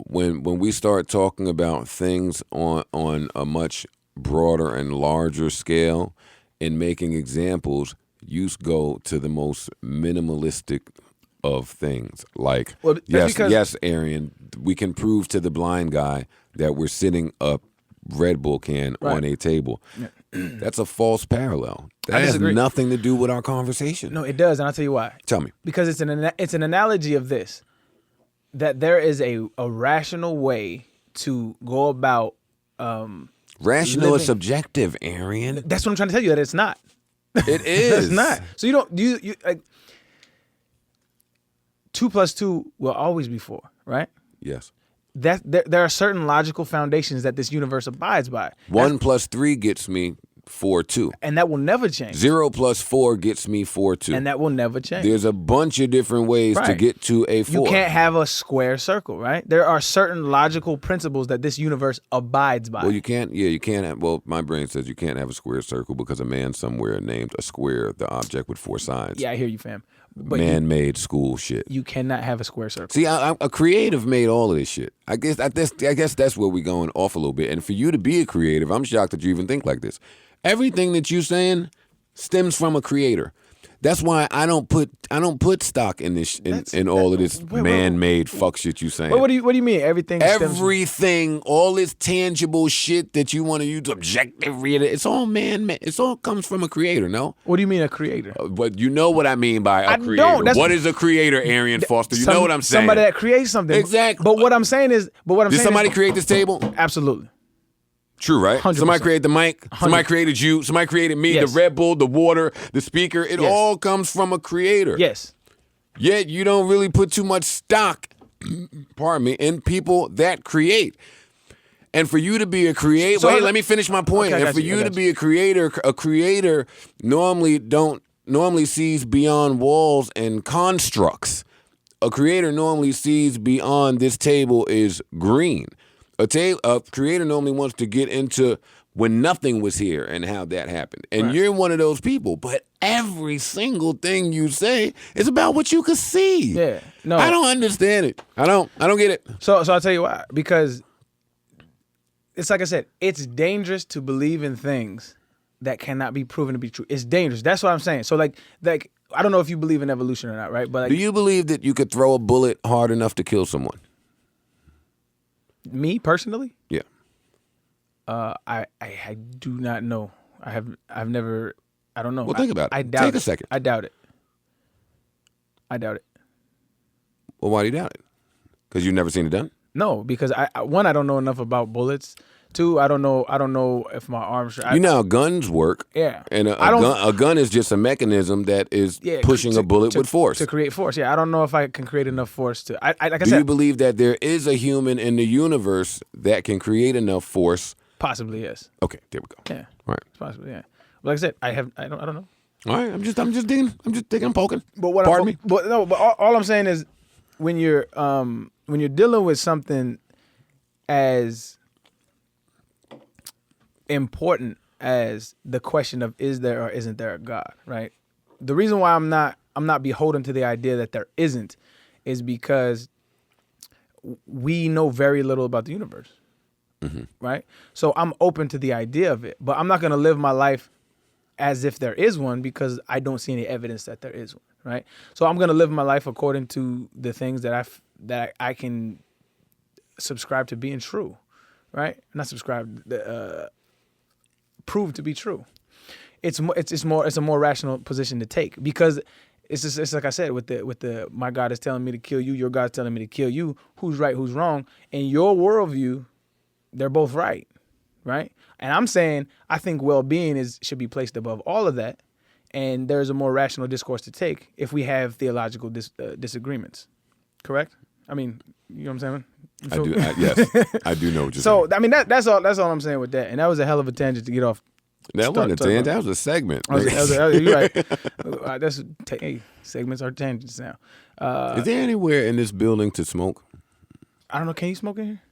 When we start talking about things on a much broader and larger scale and making examples, you go to the most minimalistic of things. Like, yes, Arian, we can prove to the blind guy that we're sitting a Red Bull can on a table. Yeah. That's a false parallel. That has nothing to do with our conversation. No, it does, and I'll tell you why. Tell me. Because it's an analogy of this, that there is a rational way to go about rational is subjective, Arian. That's what I'm trying to tell you, that it's not. It is. It's not. So you like 2 + 2 will always be 4, right? Yes. That there are certain logical foundations that this universe abides by. 1 + 3 gets me 4 2. And that will never change. 0 + 4 gets me 4 2. And that will never change. There's a bunch of different ways to get to a 4. You can't have a square circle, right? There are certain logical principles that this universe abides by. Well, you can't. Yeah, you can't have. Well, my brain says you can't have a square circle because a man somewhere named a square the object with 4 sides. Yeah, I hear you, fam. But man-made school shit. You cannot have a square circle. See, I'm a creative made all of this shit. I guess that's where we're going off a little bit. And for you to be a creative, I'm shocked that you even think like this. Everything that you're saying stems from a creator. That's why I don't put stock in this in all of this man-made fuck shit you saying. What do you mean? Everything, all this tangible shit that you want to use objective reality, it's all man-made. It all comes from a creator, no? What do you mean a creator? But you know what I mean by a creator. What is a creator, Arian Foster? You know what I'm saying? Somebody that creates something. Exactly. But what I'm saying is, did somebody create this table? Absolutely. True, right? 100%. Somebody created the mic. 100%. Somebody created you. Somebody created me. Yes. The Red Bull, the water, the speaker. It all comes from a creator. Yes. Yet you don't really put too much stock, pardon me, in people that create. And for you to be a creator, let me finish my point. Okay, and for you to be a creator normally sees beyond walls and constructs. A creator normally sees beyond this table is green. A creator normally wants to get into when nothing was here and how that happened. And you're one of those people. But every single thing you say is about what you could see. Yeah. No. I don't understand it. I don't get it. So I'll tell you why. Because it's like I said, it's dangerous to believe in things that cannot be proven to be true. It's dangerous. That's what I'm saying. So like I don't know if you believe in evolution or not, right? But do you believe that you could throw a bullet hard enough to kill someone? Me personally? Yeah. I do not know. I've never. I don't know. Well, think about it. I doubt Take a second. I doubt it. Well, why do you doubt it? Because you've never seen it done? No, because I don't know enough about bullets. 2, I don't know if my arms. You know how guns work. Yeah. And a gun is just a mechanism that is pushing a bullet with force. To create force. Yeah, I don't know if I can create enough force to. Like I said. Do you believe that there is a human in the universe that can create enough force? Possibly, yes. Okay, there we go. Yeah. All right. Possibly, yeah. But like I said, I don't know. All right, I'm just digging. I'm poking. But Pardon me. But all I'm saying is, when you're dealing with something as important as the question of is there or isn't there a God, right? The reason why I'm not beholden to the idea that there isn't is because we know very little about the universe, right? So I'm open to the idea of it, but I'm not going to live my life as if there is one because I don't see any evidence that there is one, right? So I'm going to live my life according to the things that I can subscribe to being true, right? Not subscribe, prove to be true. It's a more rational position to take because it's like I said with the my God is telling me to kill you, your God's telling me to kill you. Who's right? Who's wrong? In your worldview, they're both right. And I'm saying I think well-being should be placed above all of that, and there's a more rational discourse to take if we have theological disagreements. Correct? I mean, you know what I'm saying? Yes, I do know what you're saying. So I mean that's all I'm saying with that, and that was a hell of a tangent to get off. That wasn't a tangent. That was a segment. You're right. Segments are tangents now. Is there anywhere in this building to smoke? I don't know. Can you smoke in here?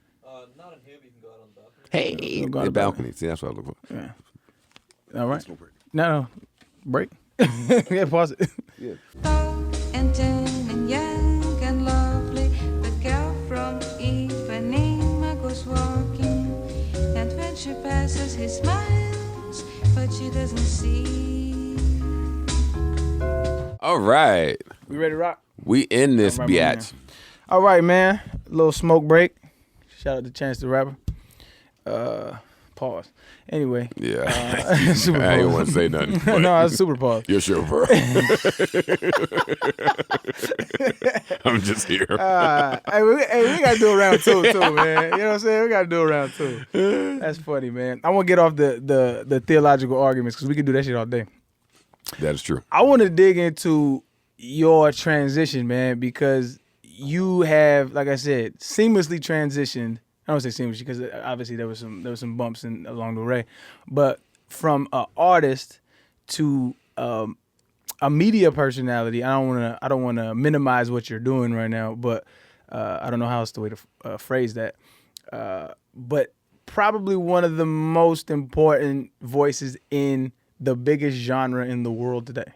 Not in here, but you can go out on the balcony. Hey, Go on the balcony. See, that's what I was looking for. Yeah. All right. No. Break. Yeah, pause it. Yeah. And tan and young and lovely, the girl from Ipanema goes walking, and when she passes, he smiles, but she doesn't see. All right. We ready to rock? We in this All right, biatch. All right, man. Little smoke break. Shout out to Chance the Rapper. Pause. Anyway. Yeah. Super I didn't pause. want to say nothing. but No, I was super pause. You're sure, bro. I'm just here. Hey, we gotta do a round two, man. You know what I'm saying? We gotta do a round two. That's funny, man. I want to get off the theological arguments because we can do that shit all day. That is true. I want to dig into your transition, man, because you have, like I said, seamlessly transitioned. I don't say seamlessly because obviously there was some bumps along the way, but from an artist to a media personality. I don't want to minimize what you're doing right now, but I don't know how else the way to phrase that. But probably one of the most important voices in the biggest genre in the world today.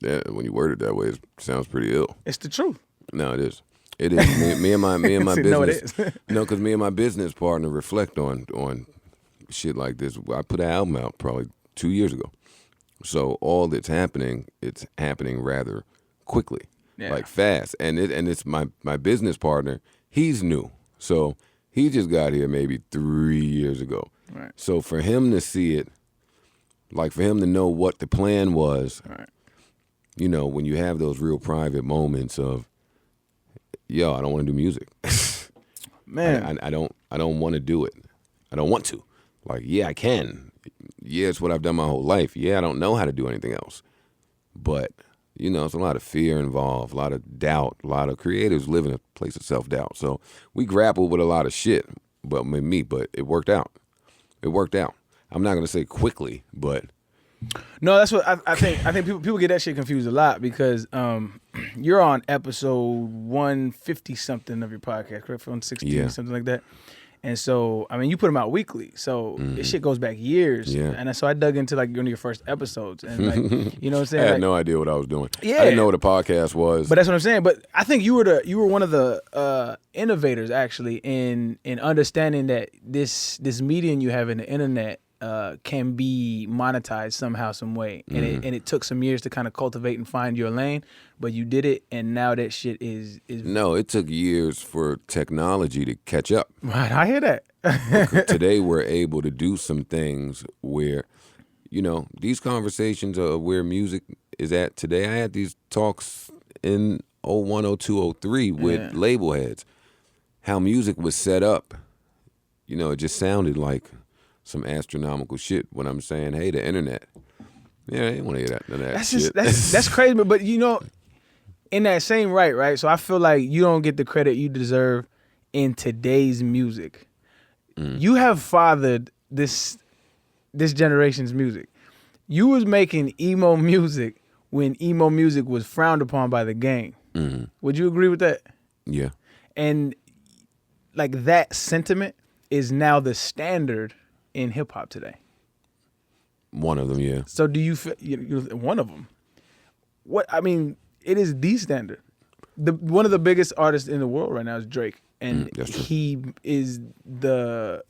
Yeah, when you word it that way, it sounds pretty ill. It's the truth. No, it is. It is. Me and my business. No, it is. No, because me and my business partner reflect on shit like this. I put an album out probably 2 years ago. So all that's happening, it's happening rather quickly, like fast. And it's my business partner. He's new, so he just got here maybe 3 years ago. Right. So for him to see it, like for him to know what the plan was, Right. you know, when you have those real private moments of, yo, I don't want to do music. Man, I don't want to do it. I don't want to. Like, yeah, I can. Yeah, it's what I've done my whole life. Yeah, I don't know how to do anything else. But, you know, it's a lot of fear involved, a lot of doubt, a lot of creatives live in a place of self-doubt. So we grappled with a lot of shit, but it worked out. It worked out. I'm not going to say quickly, but... No, that's what I think. I think people get that shit confused a lot because you're on episode 150 something of your podcast, correct? 160 something like that. And so, I mean, you put them out weekly, so this shit goes back years. Yeah. And so I dug into like one of your first episodes, and like, you know what I'm saying? I had like, no idea what I was doing. Yeah. I didn't know what a podcast was. But that's what I'm saying. But I think you were one of the innovators actually in understanding that this medium you have in the internet can be monetized somehow, some way, and it took some years to kind of cultivate and find your lane, but you did it, and now that shit is No, it took years for technology to catch up. right. I hear that. Today we're able to do some things where, you know, these conversations are where music is at today. I had these talks in 01, 02, 03 with label heads. How music was set up, you know, it just sounded like some astronomical shit when I'm saying, hey, the internet. Yeah, I didn't want to hear that shit. That's crazy, but you know, in that same right? So I feel like you don't get the credit you deserve in today's music. You have fathered this generation's music. You was making emo music when emo music was frowned upon by the gang. Would you agree with that? Yeah. And like that sentiment is now the standard in hip hop today. One of them, yeah. So do you feel one of them? What I mean, it is the standard. One of the biggest artists in the world right now is Drake, and he is the.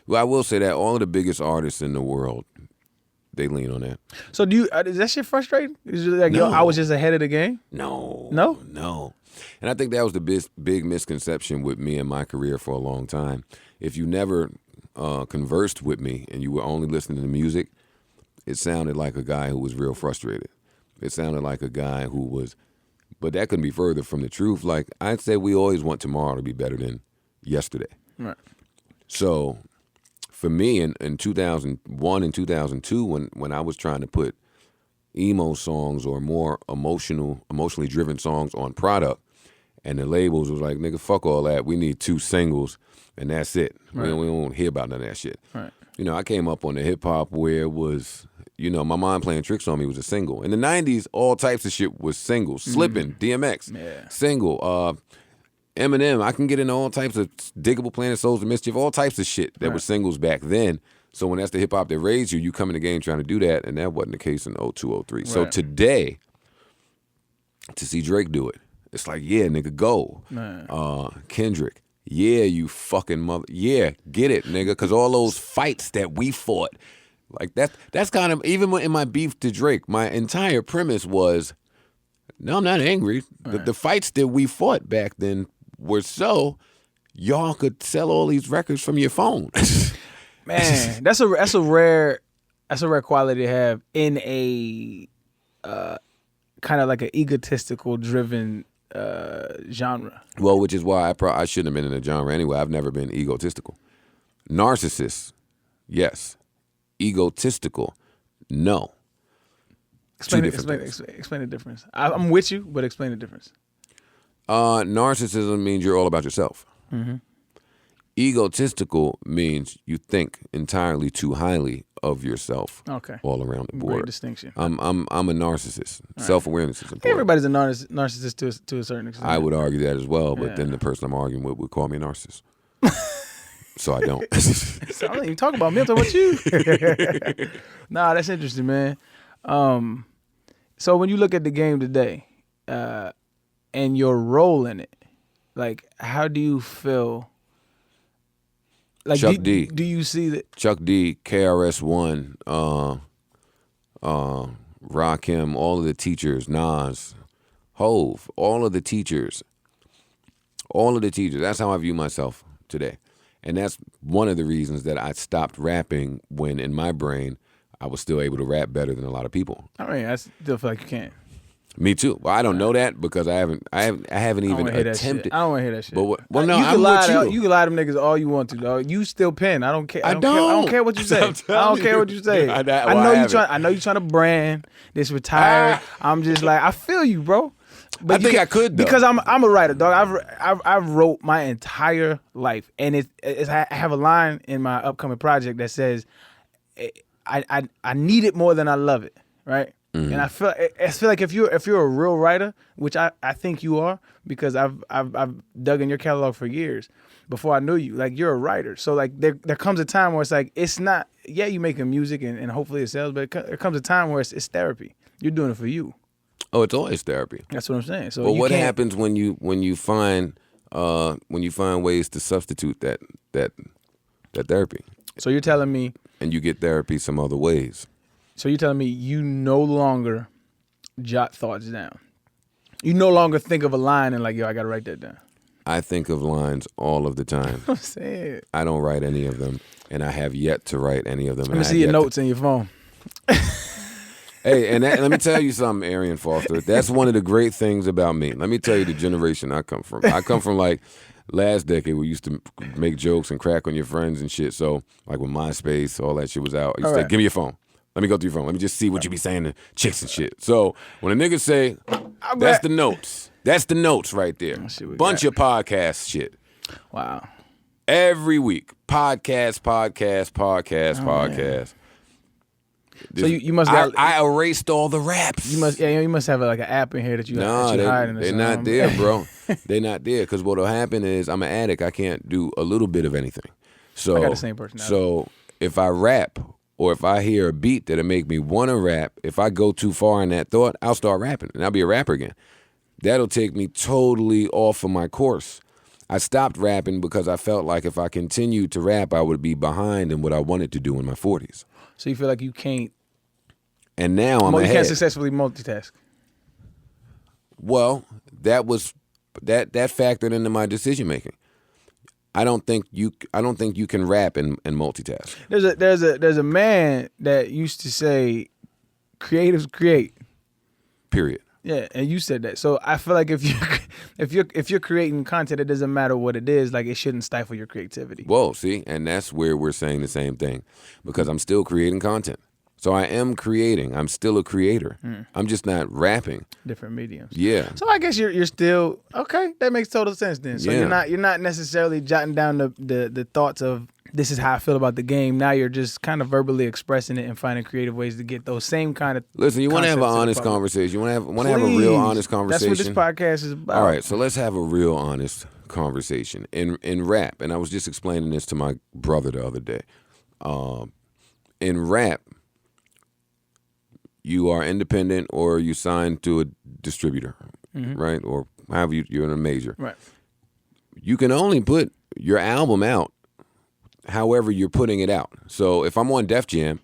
Well, I will say that all of the biggest artists in the world, they lean on that. So do you? Is that shit frustrating? Is it like, yo, I was just ahead of the game? No. And I think that was the big misconception with me in my career for a long time. If you never conversed with me and you were only listening to music, it sounded like a guy who was real frustrated. It sounded like a guy who was, but that couldn't be further from the truth. Like, I'd say we always want tomorrow to be better than yesterday. Right. So for me in 2001 and 2002, when I was trying to put emo songs or more emotionally driven songs on product, and the labels was like, nigga, fuck all that. We need 2 singles. And that's it. Right. We don't hear about none of that shit. Right. You know, I came up on the hip hop where it was, you know, My Mind Playing Tricks on Me was a single. In the 90s, all types of shit was singles. Slippin', DMX, single. Eminem, I can get into all types of Diggable Planet, Souls of Mischief, all types of shit that were singles back then. So when that's the hip hop that raised you, you come in the game trying to do that, and that wasn't the case in 02, 03. So today, to see Drake do it, it's like, yeah, nigga, go. Kendrick, yeah, you fucking mother, yeah, get it, nigga, because all those fights that we fought, like that's kind of, even in my beef to Drake, my entire premise was, no, I'm not angry. The fights that we fought back then were so y'all could sell all these records from your phone. Man, that's a rare quality to have in a kind of like an egotistical driven genre. Well, which is why I shouldn't have been in a genre anyway. I've never been egotistical. Narcissist, yes. Egotistical, no. Explain the difference. I'm with you, but explain the difference. Narcissism means you're all about yourself. Mm-hmm. Egotistical means you think entirely too highly of yourself. Okay. All around the board. Great distinction. I'm a narcissist. Right. Self-awareness is important. Everybody's a narcissist to a certain extent. I would argue that as well, but then the person I'm arguing with would call me a narcissist. So I don't. So I don't even talk about me. I'm talking about you. Nah, that's interesting, man. So when you look at the game today, and your role in it, like, how do you feel? Like, Chuck D. Do you see that? Chuck D, KRS-One, Rakim, all of the teachers, Nas, Hove, all of the teachers. That's how I view myself today. And that's one of the reasons that I stopped rapping when in my brain I was still able to rap better than a lot of people. I mean, I still feel like you can. Me too. Well, I don't know that because I haven't even attempted. I don't want to hear that shit. But well, no, I'm with you. You can lie to them niggas all you want to, dog. You still pen. I don't care. I don't care what you say. I don't care what you say. I know you trying to brand this retired. I'm just like, I feel you, bro. But I could though. Because I'm a writer, dog. I've wrote my entire life, and I have a line in my upcoming project that says, I need it more than I love it, right? Mm-hmm. And I feel like if you're a real writer, which I think you are, because I've dug in your catalog for years before I knew you. Like, you're a writer, so like there comes a time where it's like, it's not, yeah, you making music and hopefully it sells, but there comes a time where it's therapy. You're doing it for you. Oh, it's always therapy. That's what I'm saying. So, but what happens when you find ways to substitute that therapy? So you're telling me, and you get therapy some other ways. So you're telling me you no longer jot thoughts down. You no longer think of a line and like, yo, I gotta write that down. I think of lines all of the time. I'm saying. I don't write any of them, and I have yet to write any of them. Let me see your notes in your phone. Hey, and let me tell you something, Arian Foster. That's one of the great things about me. Let me tell you the generation I come from. I come from like last decade, we used to make jokes and crack on your friends and shit. So like when MySpace, all that shit was out, I used to say, give me your phone. Let me go through your phone. Let me just see what you be saying to chicks and shit. So when a nigga say, that's the notes. That's the notes right there. Bunch of podcast shit. Wow. Every week. Podcast. So you must. I erased all the raps. You must have like an app in here that you hide in. They're not there, bro. They're not there because what'll happen is I'm an addict. I can't do a little bit of anything. So I got the same personality. So if I rap or if I hear a beat that'll make me want to rap, if I go too far in that thought, I'll start rapping and I'll be a rapper again. That'll take me totally off of my course. I stopped rapping because I felt like if I continued to rap, I would be behind in what I wanted to do in my 40s. So you feel like you can't. And now I'm ahead. You can't successfully multitask. Well, that factored into my decision making. I don't think you can rap and multitask. There's a man that used to say, "Creatives create." Period. Yeah, and you said that. So I feel like if you're creating content, it doesn't matter what it is. Like, it shouldn't stifle your creativity. Whoa, see, and that's where we're saying the same thing, because I'm still creating content. So I am creating. I'm still a creator. I'm just not rapping. Different mediums. Yeah. So I guess you're still okay. That makes total sense then. So you're not necessarily jotting down the thoughts of, this is how I feel about the game. Now you're just kind of verbally expressing it and finding creative ways to get those same kind of. Listen, you want to have an honest conversation. You want to have a real honest conversation. That's what this podcast is about. All right, so let's have a real honest conversation in rap, and I was just explaining this to my brother the other day. In rap, you are independent or you sign to a distributor, right? Or however you're in a major. Right. You can only put your album out however you're putting it out. So if I'm on Def Jam,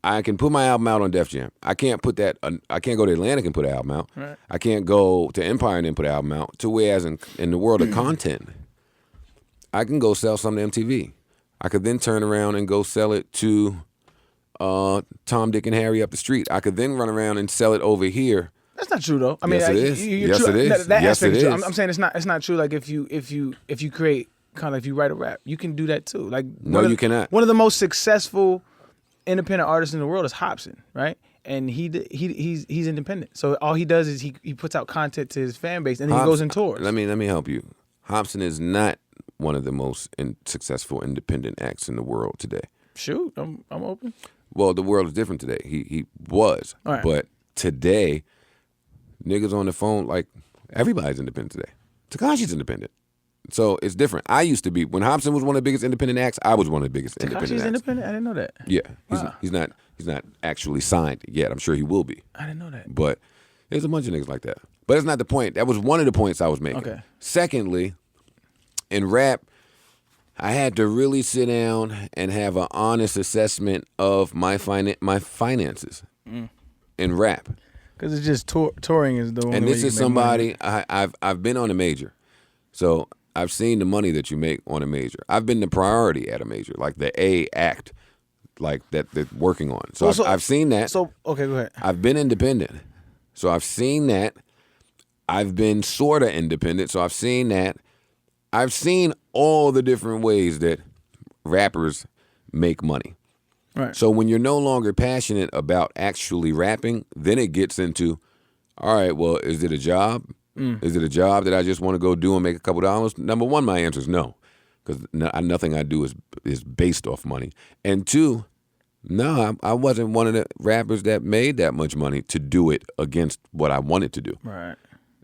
I can put my album out on Def Jam. I can't put that. I can't go to Atlantic and put an album out. Right. I can't go to Empire and then put an album out. To whereas in the world of content, I can go sell something to MTV. I could then turn around and go sell it to Tom, Dick, and Harry up the street. I could then run around and sell it over here. That's not true though. I mean, Yes, it is. Yes, true. it is. That Yes, aspect it is true. is. I'm saying it's not true. Like if you create kind of if you write a rap, you can do that too. Like No, you cannot. One of the most successful independent artists in the world is Hobson, right? And he's independent. So all he does is he puts out content to his fan base and then he goes and tours. Let me help you. Hobson is not one of the most successful independent acts in the world today. Shoot, I'm open. Well, the world is different today. He was, All right. but today, niggas on the phone, like everybody's independent today. Tekashi's independent, so it's different. I used to be when Hobson was one of the biggest independent acts. I was one of the biggest independent Tekashi's acts. independent? I didn't know that. Yeah, Wow. he's not actually signed yet. I'm sure he will be. I didn't know that. But there's a bunch of niggas like that. But it's not the point. That was one of the points I was making. Okay. Secondly, in rap, I had to really sit down and have an honest assessment of my finances in rap. Because it's just touring is the only And way this you is can make money. somebody I've been on a major, so I've seen the money that you make on a major. I've been the priority at a major, like the A act, like that they're working on. So Well, I've seen that. So okay, go ahead. I've been independent, so I've seen that. I've been sorta independent, so I've seen that. I've seen all the different ways that rappers make money. Right. So when you're no longer passionate about actually rapping, then it gets into, all right, well, is it a job? Is it a job that I just want to go do and make a couple dollars? Number one, my answer is no, because nothing I do is based off money. And two, no, I wasn't one of the rappers that made that much money to do it against what I wanted to do. Right.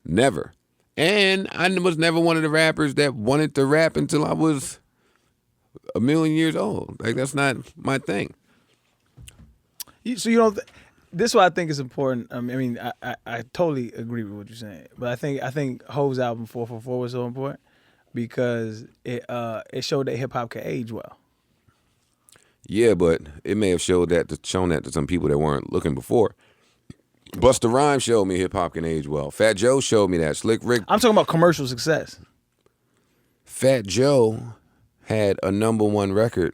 Never. And I was never one of the rappers that wanted to rap until I was a million years old. Like, that's not my thing. So you don't. This is why I think is important. I mean, I totally agree with what you're saying, but I think Hov's album 444 was so important because it showed that hip hop can age well. Yeah, but it may have shown that to some people that weren't looking before. Busta Rhymes showed me hip hop can age well. Fat Joe showed me that. Slick Rick. I'm talking about commercial success. Fat Joe had a #1 record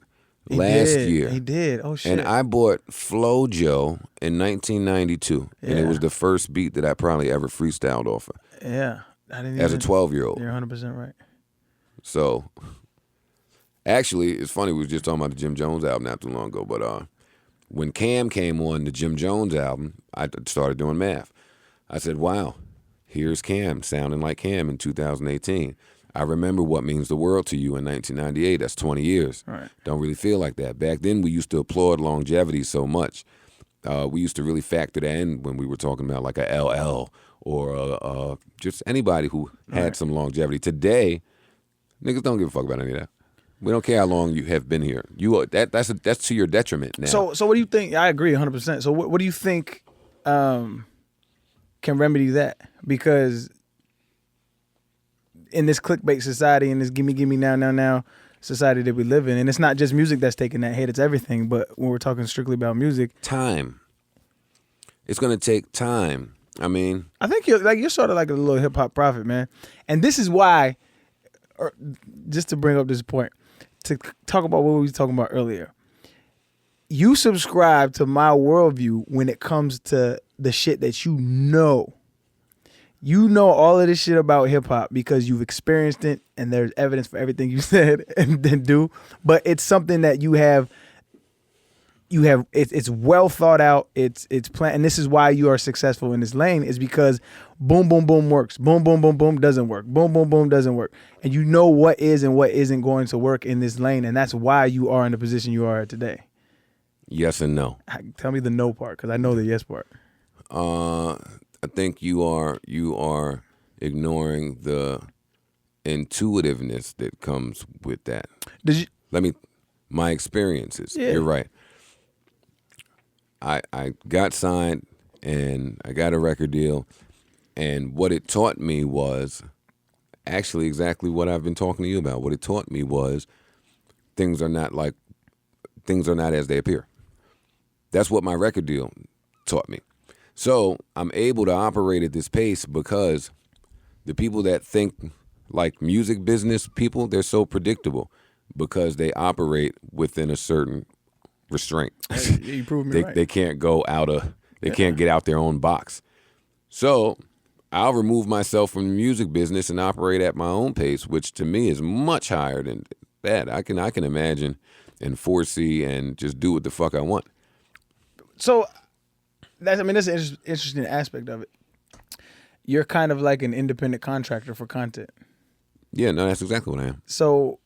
last year. He did. Oh shit. And I bought Flow Joe in 1992, and it Yeah. was the first beat that I probably ever freestyled off of Yeah. I didn't. as a 12-year-old. You're 100% right. So, actually, it's funny. We were just talking about the Jim Jones album not too long ago, but when Cam came on the Jim Jones album, I started doing math. I said, wow, here's Cam sounding like Cam in 2018. I remember What Means the World to You in 1998. That's 20 years. Right. Don't really feel like that. Back then, we used to applaud longevity so much. We used to really factor that in when we were talking about like a LL or just anybody who had some longevity. Today, niggas don't give a fuck about any of that. We don't care how long you have been here. That's to your detriment now. So what do you think? I agree 100%. So what do you think can remedy that? Because in this clickbait society, in this gimme now society that we live in, and it's not just music that's taking that hit, it's everything. But when we're talking strictly about music, time. It's gonna take time. I mean, I think you're sort of like a little hip hop prophet, man. And this is why, just to bring up this point, to talk about what we were talking about earlier. You subscribe to my worldview when it comes to the shit that you know. You know all of this shit about hip hop because you've experienced it, and there's evidence for everything you said and then do. But it's something that you have. It's well thought out. It's planned, and this is why you are successful in this lane. Is because boom boom boom works. Boom boom boom boom doesn't work. Boom boom boom doesn't work, and you know what is and what isn't going to work in this lane, and that's why you are in the position you are today. yes and no. Tell me the no part, because I know the yes part. I think you are ignoring the intuitiveness that comes with that. Did you? My experiences. Yeah. You're right. I got signed and I got a record deal, and what it taught me was actually exactly what I've been talking to you about. What it taught me was things are not as they appear. That's what my record deal taught me. So I'm able to operate at this pace because the people that think like music business people, they're so predictable because they operate within a certain restraint. Hey, you proved me right. They can't can't get out their own box. So I'll remove myself from the music business and operate at my own pace, which to me is much higher than that. I can imagine and foresee and just do what the fuck I want. So that's an interesting aspect of it. You're kind of like an independent contractor for content. Yeah, no, that's exactly what I am. So,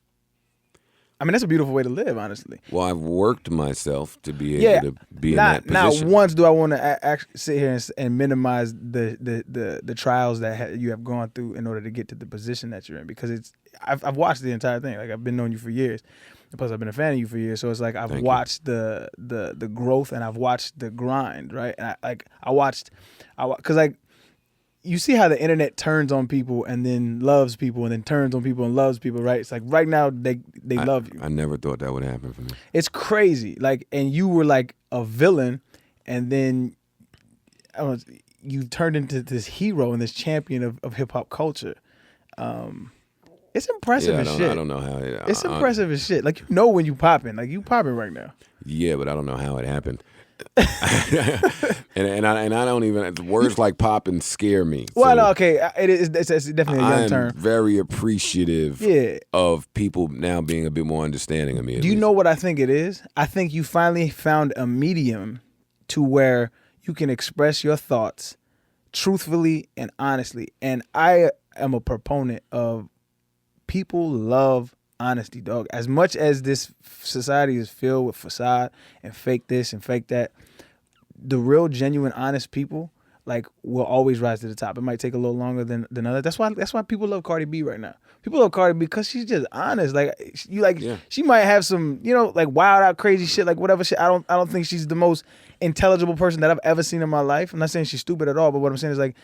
I mean, that's a beautiful way to live, honestly. Well, I've worked myself to be able to be in that position. Not once do I want to actually sit here and minimize the trials that you have gone through in order to get to the position that you're in, because I've watched the entire thing. Like, I've been knowing you for years. Plus, I've been a fan of you for years. So it's like I've watched the growth and I've watched the grind, right? And because like, you see how the internet turns on people and then loves people and then turns on people and loves people, right? It's like right now they love you. I never thought that would happen for me. It's crazy. Like, and you were like a villain, and then you turned into this hero and this champion of hip hop culture. It's impressive as shit. I don't know how it's impressive as shit. Like, you know when you popping. Like, you popping right now. Yeah, but I don't know how it happened. and I don't even, words like popping scare me. Well, no, okay, it's definitely a young term. I'm very appreciative of people now being a bit more understanding of me. Do you know what I think it is? I think you finally found a medium to where you can express your thoughts truthfully and honestly. And I am a proponent of people love honesty, dog. As much as this society is filled with facade and fake this and fake that, the real, genuine, honest people like will always rise to the top. It might take a little longer than others. That's why people love Cardi B right now. People love Cardi B because she's just honest. Like, she might have some, like wild out crazy shit, like whatever shit. I don't think she's the most intelligible person that I've ever seen in my life. I'm not saying she's stupid at all, but what I'm saying is like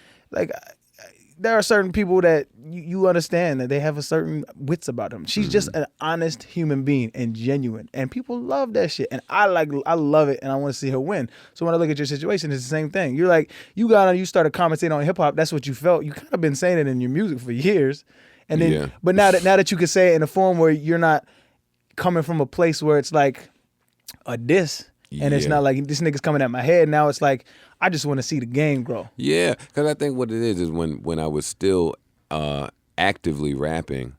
there are certain people that you understand that they have a certain wits about them. She's just an honest human being and genuine, and people love that shit. And I love it, and I want to see her win. So when I look at your situation, it's the same thing. You're like, you started commentating on hip hop. That's what you felt. You kind of been saying it in your music for years, and then but now that you can say it in a form where you're not coming from a place where it's like a diss. And it's not like this nigga's coming at my head. Now it's like, I just want to see the game grow. Yeah, because I think what it is when I was still actively rapping,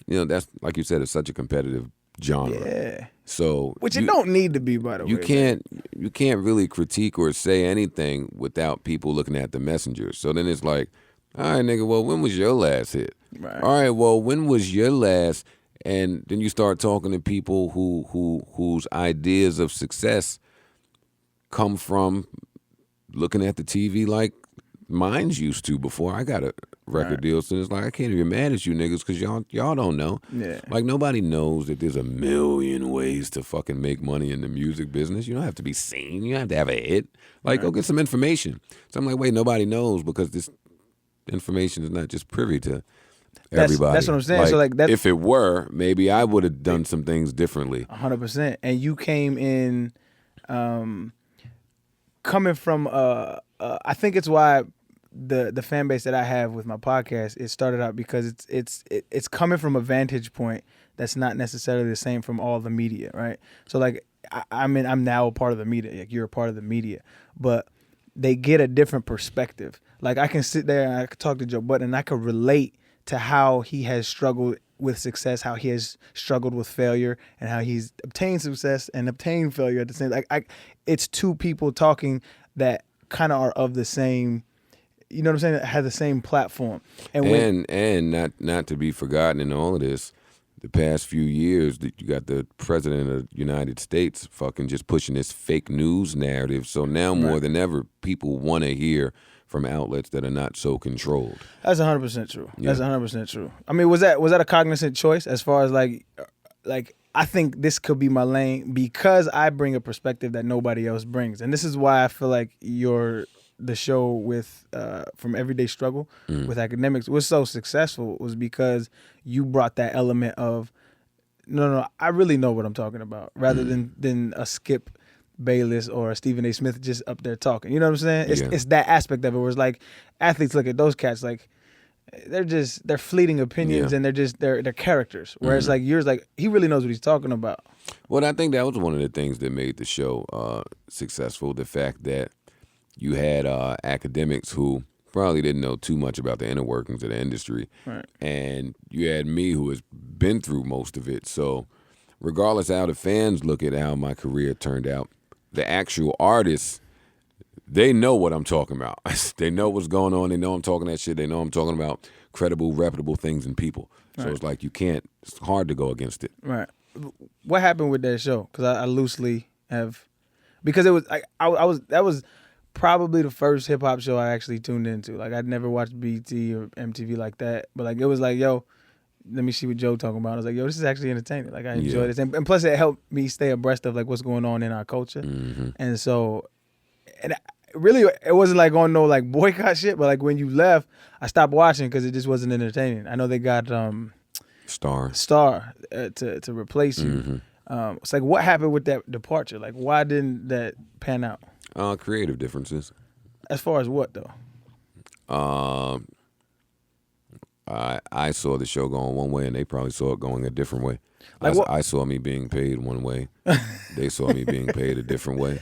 that's, like you said, it's such a competitive genre. Yeah. So which it don't need to be, by the way. You can't really critique or say anything without people looking at the messenger. So then it's like, all right, nigga, well, when was your last hit? Right. All right, well, when was your last? And then you start talking to people whose ideas of success come from looking at the TV like mine's used to before I got a record deal. So it's like, I can't even be mad at you niggas because y'all don't know. Yeah. Like, nobody knows that there's a million ways to fucking make money in the music business. You don't have to be seen. You don't have to have a hit. Like, go get some information. So I'm like, wait, nobody knows because this information is not just privy to everybody. That's what I'm saying. So like, if it were, maybe I would have done some things differently. 100%. And you came in, coming from, I think it's why the fan base that I have with my podcast, it started out because it's coming from a vantage point that's not necessarily the same from all the media, right? So like, I'm now a part of the media. Like, you're a part of the media, but they get a different perspective. Like, I can sit there and I could talk to Joe Budden and I could relate to how he has struggled with success, how he has struggled with failure, and how he's obtained success and obtained failure at the same. It's two people talking that kind of are of the same. You know what I'm saying? That have the same platform. And not to be forgotten in all of this, the past few years, that you got the president of the United States fucking just pushing this fake news narrative. So now more than ever, people want to hear from outlets that are not so controlled. That's 100% true. Yeah. That's 100% true. I mean, was that a cognizant choice as far as like I think this could be my lane because I bring a perspective that nobody else brings, and this is why I feel like the show with From Everyday Struggle with Academics was so successful was because you brought that element of no, I really know what I'm talking about, rather than a Skip Bayless or a Stephen A. Smith just up there talking. You know what I'm saying? It's that aspect of it where it's like athletes look at those cats like they're fleeting opinions and they're characters. Whereas like yours, like he really knows what he's talking about. Well, I think that was one of the things that made the show successful. The fact that you had academics who probably didn't know too much about the inner workings of the industry. Right. And you had me who has been through most of it. So regardless of how the fans look at how my career turned out, the actual artists, they know what I'm talking about. They know what's going on. They know I'm talking that shit. They know I'm talking about credible, reputable things and people. So it's like it's hard to go against it. Right. What happened with that show? Because I loosely have, because it was that was probably the first hip hop show I actually tuned into. Like I'd never watched BT or MTV like that, but like it was like, yo, let me see what Joe talking about. I was like, yo, this is actually entertaining. Like I enjoy this, and plus it helped me stay abreast of like what's going on in our culture. And so, really, it wasn't like on no like boycott shit, but like when you left, I stopped watching because it just wasn't entertaining. I know they got Star to replace you. It's like, what happened with that departure? Like, why didn't that pan out? Creative differences. As far as what though? I saw the show going one way, and they probably saw it going a different way. Like I saw me being paid one way. They saw me being paid a different way.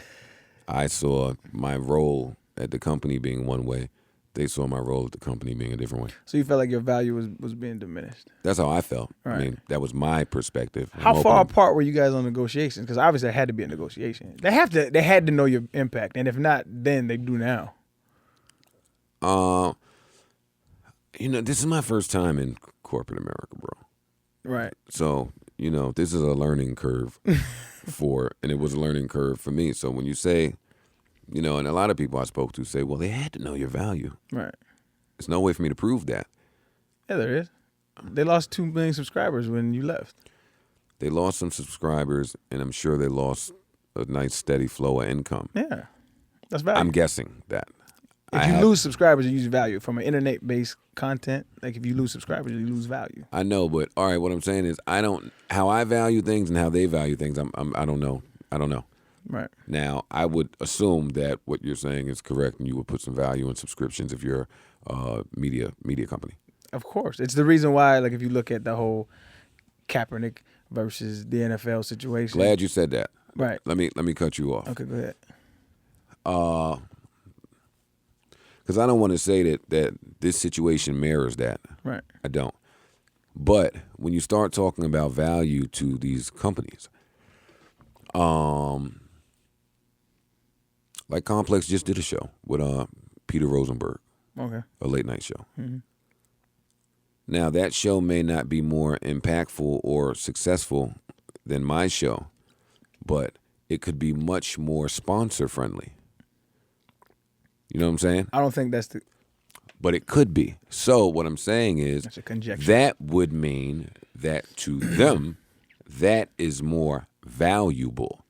I saw my role at the company being one way. They saw my role at the company being a different way. So you felt like your value was being diminished. That's how I felt. Right. I mean, that was my perspective. How far apart were you guys on negotiations? Because obviously it had to be a negotiation. They had to know your impact, and if not, then they do now. This is my first time in corporate America, bro. Right. So, this is a learning curve and it was a learning curve for me. So when you say, and a lot of people I spoke to say, well, they had to know your value. Right. There's no way for me to prove that. Yeah, there is. They lost 2 million subscribers when you left. They lost some subscribers, and I'm sure they lost a nice steady flow of income. Yeah. That's value. I'm guessing that. If you lose subscribers, you lose value. From an internet-based content, like if you lose subscribers, you lose value. I know, but all right, what I'm saying is how I value things and how they value things, I don't know. I don't know. Right. Now, I would assume that what you're saying is correct, and you would put some value in subscriptions if you're a media company. Of course. It's the reason why, like, if you look at the whole Kaepernick versus the NFL situation. Glad you said that. Right. Let me cut you off. Okay, go ahead. Because I don't want to say that this situation mirrors that. Right. I don't. But when you start talking about value to these companies, like Complex just did a show with Peter Rosenberg. Okay. A late night show. Mm-hmm. Now, that show may not be more impactful or successful than my show, but it could be much more sponsor friendly. You know what I'm saying? I don't think that's the... But it could be. So what I'm saying is That's a conjecture. that would mean that to them, that is more valuable.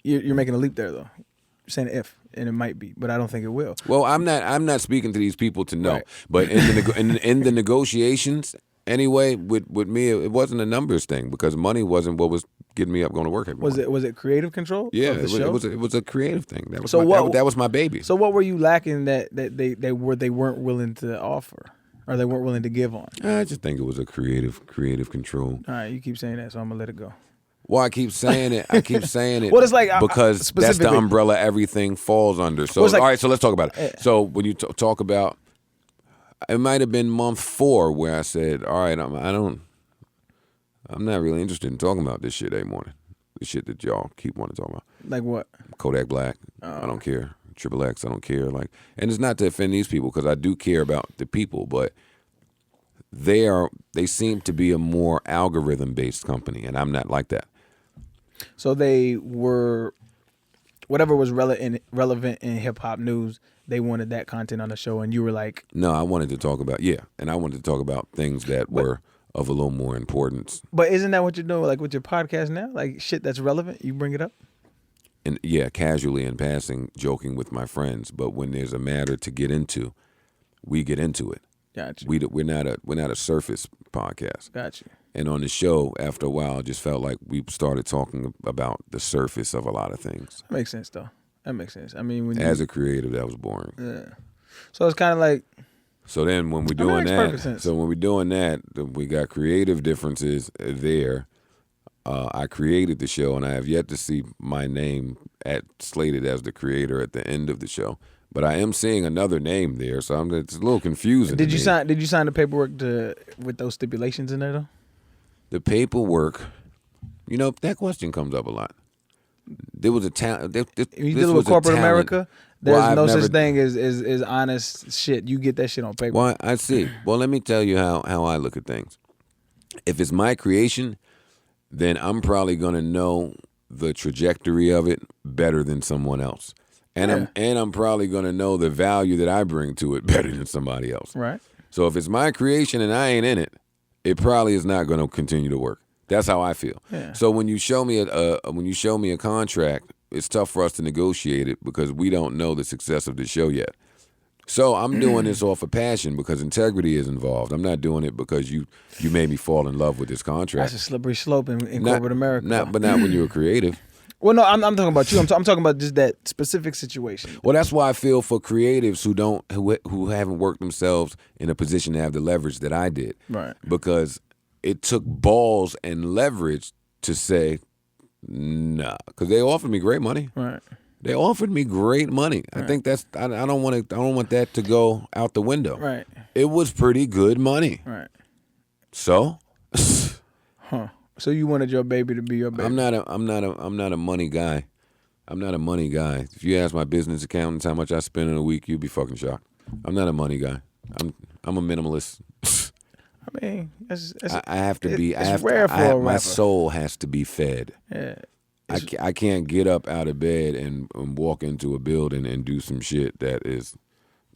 You're making a leap there, though. You're saying if, and it might be, but I don't think it will. Well, I'm not speaking to these people to know, Right. but in the negotiations anyway, with me, it wasn't a numbers thing because money wasn't what was getting me up going to work every morning. Was it creative control? Yeah, of the show? it was a creative thing. That was So that was my baby. So what were you lacking that they weren't willing to offer, or they weren't willing to give on? I just think it was a creative control. All right, you keep saying that, so I'm gonna let it go. Well, I keep saying it. Well, it's like, because that's the specifically- umbrella everything falls under. So, Well, it's like- all right, so let's talk about it. So when you talk about, it might have been month 4 where I said, all right, I'm not really interested in talking about this shit anymore. The shit that y'all keep wanting to talk about. Like what? Kodak Black, I don't care. Triple X, I don't care. Like, and it's not to offend these people because I do care about the people, but they seem to be a more algorithm-based company, and I'm not like that. So they were, whatever was relevant in hip hop news, they wanted that content on the show, and you were like, no, I wanted to talk about and I wanted to talk about things that were of a little more importance. But isn't that what you're doing, like with your podcast now? Like shit that's relevant, you bring it up. And yeah, casually in passing, joking with my friends. But when there's a matter to get into, we get into it. Gotcha. We're not a surface podcast. Gotcha. And on the show, after a while, I just felt like we started talking about the surface of a lot of things. That makes sense, though. That makes sense. I mean, as a creative, that was boring. Yeah. So it's kind of like. So then, when we're doing that, we got creative differences there. I created the show, and I have yet to see my name slated as the creator at the end of the show. But I am seeing another name there, so it's a little confusing. Did you sign the paperwork with those stipulations in there though? The paperwork, that question comes up a lot. There was a talent. You deal with corporate America. There's no such thing as honest shit. You get that shit on paper. Well, I see. Well, let me tell you how I look at things. If it's my creation, then I'm probably gonna know the trajectory of it better than someone else. And I'm probably gonna know the value that I bring to it better than somebody else. Right. So if it's my creation and I ain't in it, it probably is not gonna continue to work. That's how I feel. Yeah. So when you show me a contract, it's tough for us to negotiate it because we don't know the success of the show yet. So I'm doing this off of passion because integrity is involved. I'm not doing it because you made me fall in love with this contract. That's a slippery slope in corporate America. But not when you're a creative. Well, no, I'm talking about you. I'm talking about just that specific situation. Well, that's why I feel for creatives who haven't worked themselves in a position to have the leverage that I did. Right. Because it took balls and leverage to say, nah. Because they offered me great money. Right. They offered me great money. Right. I think I don't want that to go out the window. Right. It was pretty good money. Right. So? Huh. So you wanted your baby to be your baby? I'm not a money guy. I'm not a money guy. If you ask my business accountants how much I spend in a week, you'd be fucking shocked. I'm not a money guy. I'm a minimalist. I mean, I have to be. My soul has to be fed. Yeah. I can't get up out of bed and walk into a building and do some shit that is,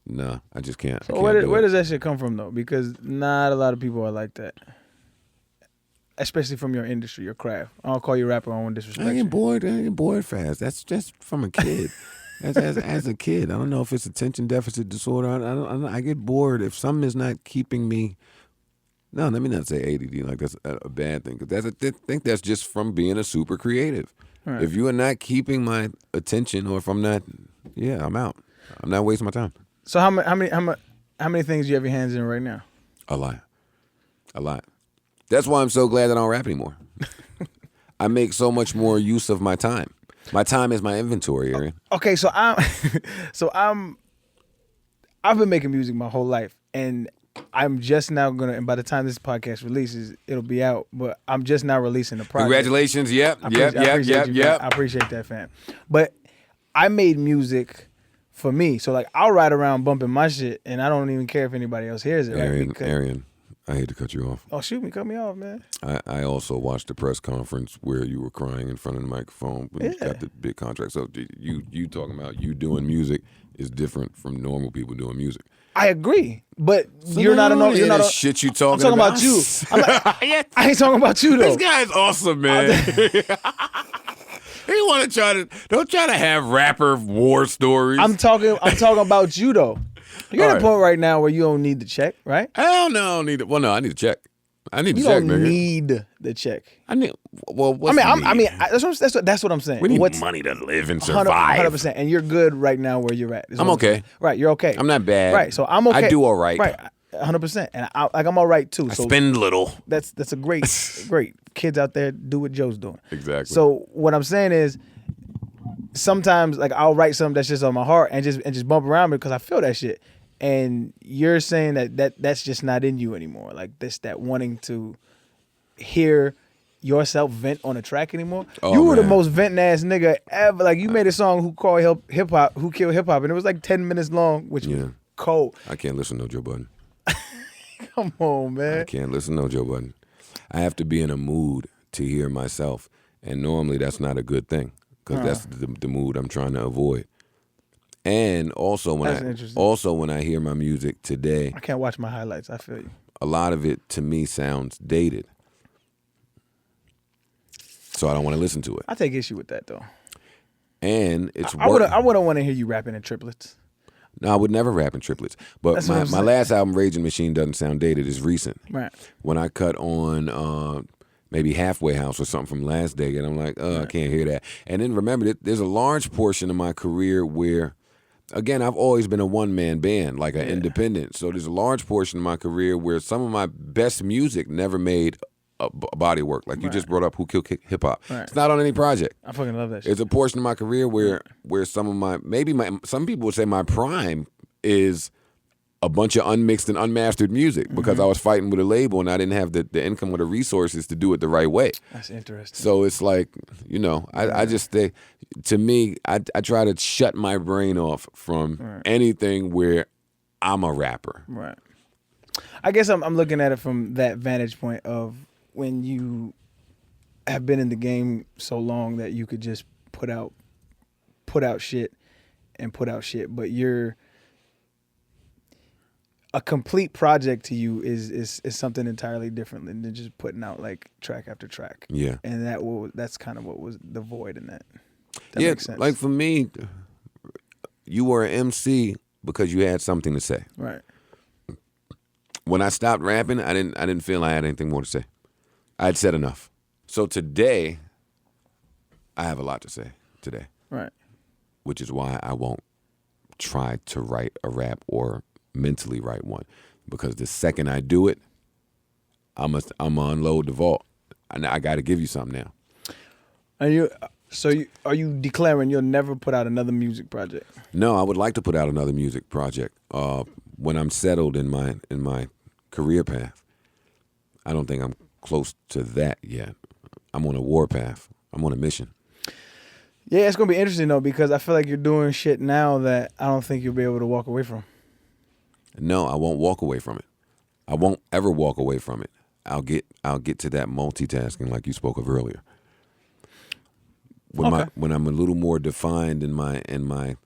nah, I just can't. So where does that shit come from though? Because not a lot of people are like that. Especially from your industry, your craft. I don't call you a rapper, I won't disrespect you. I get bored fast. That's just from a kid. As a kid. I don't know if it's attention deficit disorder. I get bored if something is not keeping me. No, let me not say ADD like that's a bad thing. Because I think that's just from being a super creative. Right. If you are not keeping my attention, or if I'm not, I'm out. I'm not wasting my time. So how many things do you have your hands in right now? A lot. That's why I'm so glad that I don't rap anymore. I make so much more use of my time. My time is my inventory, Arian. Okay, so I've been making music my whole life, and I'm just now and by the time this podcast releases, it'll be out, but I'm just now releasing the project. Congratulations, yep. I appreciate that, fam. But I made music for me, so like I'll ride around bumping my shit, and I don't even care if anybody else hears it. Arian, I hate to cut you off. Oh, cut me off, man. I also watched the press conference where you were crying in front of the microphone when you got the big contract. So you talking about you doing music is different from normal people doing music. I agree, but you're not a shit you talking I'm talking about you. I ain't talking about you though. This guy's awesome, man. Don't try to have rapper war stories. I'm talking about you though. You're at a point right now where you don't need the check, right? Hell no, I don't need it. Well, no, I need the check. I need the check, nigga. You don't need the check. That's what I'm saying. We need money to live and survive. 100%. And you're good right now where you're at. I'm okay. Right, you're okay. I'm not bad. Right, so I'm okay. I do all right. Right, 100%. And I'm all right too. I spend little. That's a great kids out there do what Joe's doing. Exactly. So what I'm saying is, sometimes like I'll write something that's just on my heart and just bump around me because I feel that shit. And you're saying that's just not in you anymore. Like that wanting to hear yourself vent on a track anymore. You were the most venting ass nigga ever. Like you made a song who killed hip hop, and it was like 10 minutes long, which was cold. I can't listen to Joe Budden. Come on, man. I can't listen to no Joe Budden. I have to be in a mood to hear myself, and normally that's not a good thing because that's the mood I'm trying to avoid. And also when I hear my music today, I can't watch my highlights. I feel you. a lot of it to me sounds dated, so I don't want to listen to it. I take issue with that though. And it's I wouldn't want to hear you rapping in triplets. No, I would never rap in triplets. But That's what I'm my saying. last album, Raging Machine, doesn't sound dated. It's recent. Right. When I cut on maybe Halfway House or something from last day, and I'm like, I can't hear that. And then remember that there's a large portion of my career where, again, I've always been a one-man band, like an independent. So there's a large portion of my career where some of my best music never made a body work. Like you just brought up Who Killed Hip Hop. Right. It's not on any project. I fucking love that shit. It's a portion of my career where some of some people would say my prime is a bunch of unmixed and unmastered music because I was fighting with a label and I didn't have the income or the resources to do it the right way. That's interesting. So it's like, I just think, to me, I try to shut my brain off from anything where I'm a rapper. Right. I guess I'm looking at it from that vantage point of when you have been in the game so long that you could just put out shit, but you're a complete project to you is something entirely different than just putting out like track after track. Yeah. And that's kind of what was the void in that. That Yeah, makes sense. like for me, you were an MC because you had something to say. Right. When I stopped rapping, I didn't feel I had anything more to say. I'd said enough. So today, I have a lot to say today. Right. Which is why I won't try to write a rap or mentally write one, because the second I do it, I'm gonna unload the vault. I got to give you something now. Are you declaring you'll never put out another music project? No, I would like to put out another music project when I'm settled in my career path. I don't think I'm close to that yet. I'm on a war path. I'm on a mission. Yeah, it's gonna be interesting though, because I feel like you're doing shit now that I don't think you'll be able to walk away from. No, I won't walk away from it. I won't ever walk away from it. I'll get to that multitasking like you spoke of earlier. When I'm a little more defined in my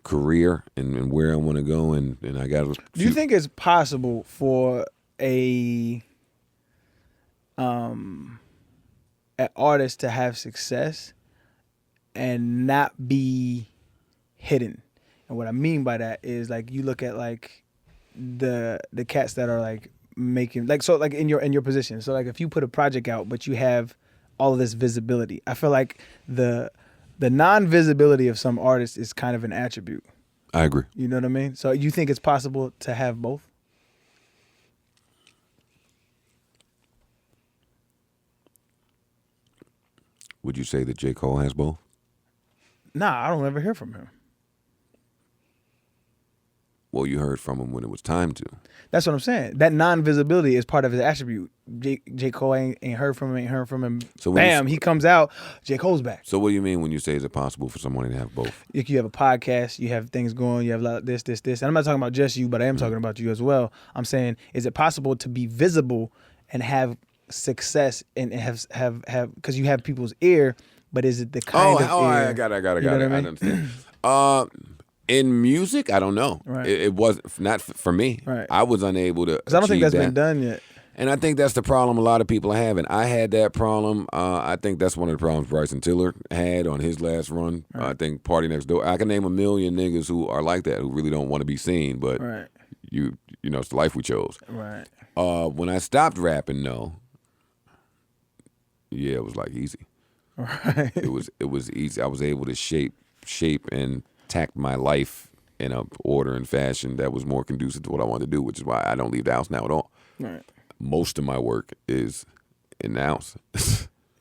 career and where I want to go and I got. Do you think it's possible for an artist to have success and not be hidden? And what I mean by that is, like, you look at like the cats that are like making, like, so like in your position. So like if you put a project out but you have all of this visibility, I feel like the non-visibility of some artists is kind of an attribute. I agree. You know what I mean? So you think it's possible to have both? Would you say that J. Cole has both? Nah, I don't ever hear from him. Well, you heard from him when it was time to. That's what I'm saying. That non-visibility is part of his attribute. J. Cole ain't heard from him. So bam, he comes out, J. Cole's back. So what do you mean when you say is it possible for someone to have both? Like, you have a podcast, you have things going, you have a lot of this. And I'm not talking about just you, but I am talking about you as well. I'm saying, is it possible to be visible and have success and have because you have people's ear, but is it the kind of ear? I got it. You know what I I mean? understand. In music, I don't know. Right. It was not for me. Right. I was unable to. Because I don't think that's achieve been done yet. And I think that's the problem a lot of people are having. I had that problem. I think that's one of the problems Bryson Tiller had on his last run. Right. I think Party Next Door. I can name a million niggas who are like that, who really don't want to be seen, but Right. you know, it's the life we chose. Right. When I stopped rapping, though, yeah, it was like easy. Right. It was easy. I was able to shape and tack my life in a order and fashion that was more conducive to what I wanted to do, which is why I don't leave the house now at all. Right. Most of my work is in the house.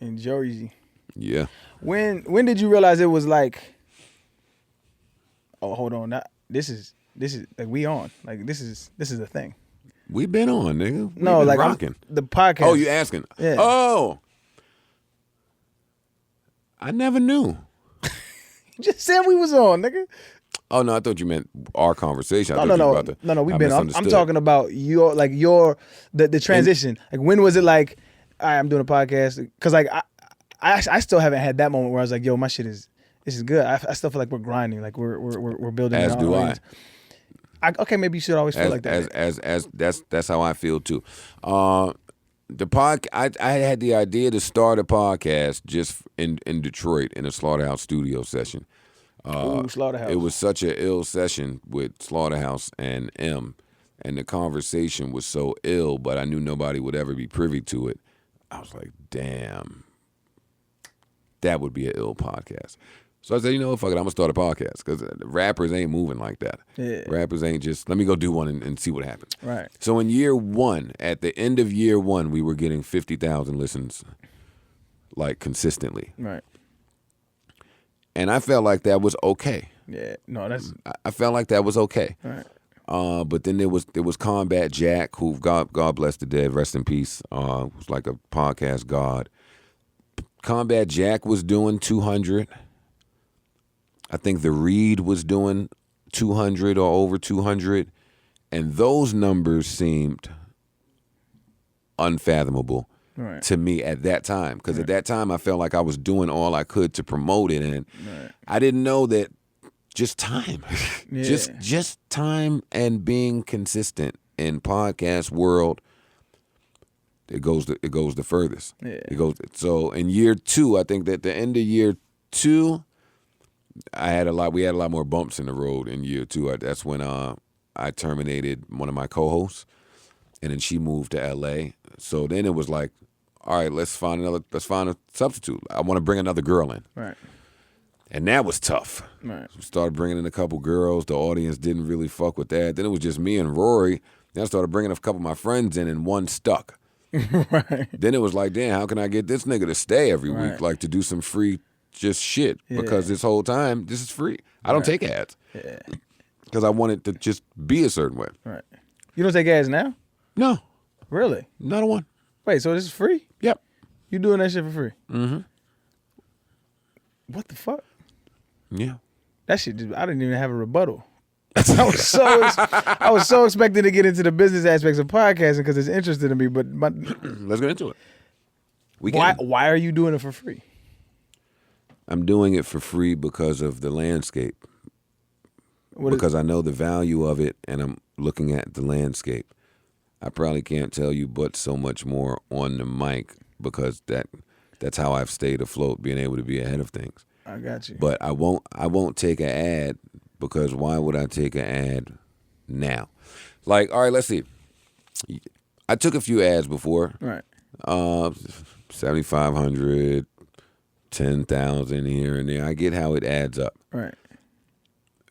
In Jersey. Yeah. When did you realize it was like, oh, hold on, this is like we on, like this is a thing. We've been on, nigga. We've No, been like rocking. the podcast. Oh, you asking? Yeah. Oh, I never knew. You just said we was on, nigga. Oh no, I thought you meant our conversation. I No, thought you were about to, no. We've I been. I'm misunderstood. talking about the transition. Like, when was it like, all right, I'm doing a podcast? Because like I still haven't had that moment where I was like, yo, my shit is good. I still feel like we're grinding, like we're building. As do I. Okay, maybe you should always feel like that. As that's how I feel too. I had the idea to start a podcast just in Detroit in a Slaughterhouse studio session. Slaughterhouse. It was such an ill session with Slaughterhouse and M, and the conversation was so ill, but I knew nobody would ever be privy to it. I was like, damn, that would be an ill podcast. So I said, you know what, fuck it, I'm going to start a podcast, because rappers ain't moving like that. Yeah. Rappers ain't just, let me go do one and see what happens. Right. So in year one, at the end of year one, we were getting 50,000 listens, like, consistently. Right. And I felt like that was okay. Yeah. No, that's. I felt like that was okay. Right. But then there was Combat Jack, who God bless the dead, rest in peace. Was like a podcast god. Combat Jack was doing 200. I think the Reed was doing 200 or over 200, and those numbers seemed unfathomable to me at that time. Because at that time, I felt like I was doing all I could to promote it, and I didn't know that just time, just time and being consistent in podcast world. It goes the furthest. Yeah. It goes. So in year two, I think that the end of year two, we had a lot more bumps in the road in year two. That's when I terminated one of my co-hosts, and then she moved to LA. So then it was like, all right, let's find a substitute. I want to bring another girl in. Right. And that was tough. Right. So we started bringing in a couple girls. The audience didn't really fuck with that. Then it was just me and Rory. Then I started bringing a couple of my friends in, and one stuck. Right. Then it was like, damn, how can I get this nigga to stay every week, like to do some free just shit? Because this whole time, this is free. I don't take ads. Yeah. Because I want it to just be a certain way. Right. You don't take ads now? No. Really? Not a one. Wait, so this is free? Yep. You doing that shit for free? Mm-hmm. What the fuck? Yeah. That shit I didn't even have a rebuttal. I was so expecting to get into the business aspects of podcasting because it's interesting to me, but let's get into it. Why are you doing it for free? I'm doing it for free because of the landscape. Because I know the value of it, and I'm looking at the landscape. I probably can't tell you but so much more on the mic, because that's how I've stayed afloat, being able to be ahead of things. I got you. But I won't take an ad, because why would I take an ad now? Like, all right, let's see. I took a few ads before. Right. 7,500, 10,000 here and there. I get how it adds up. Right.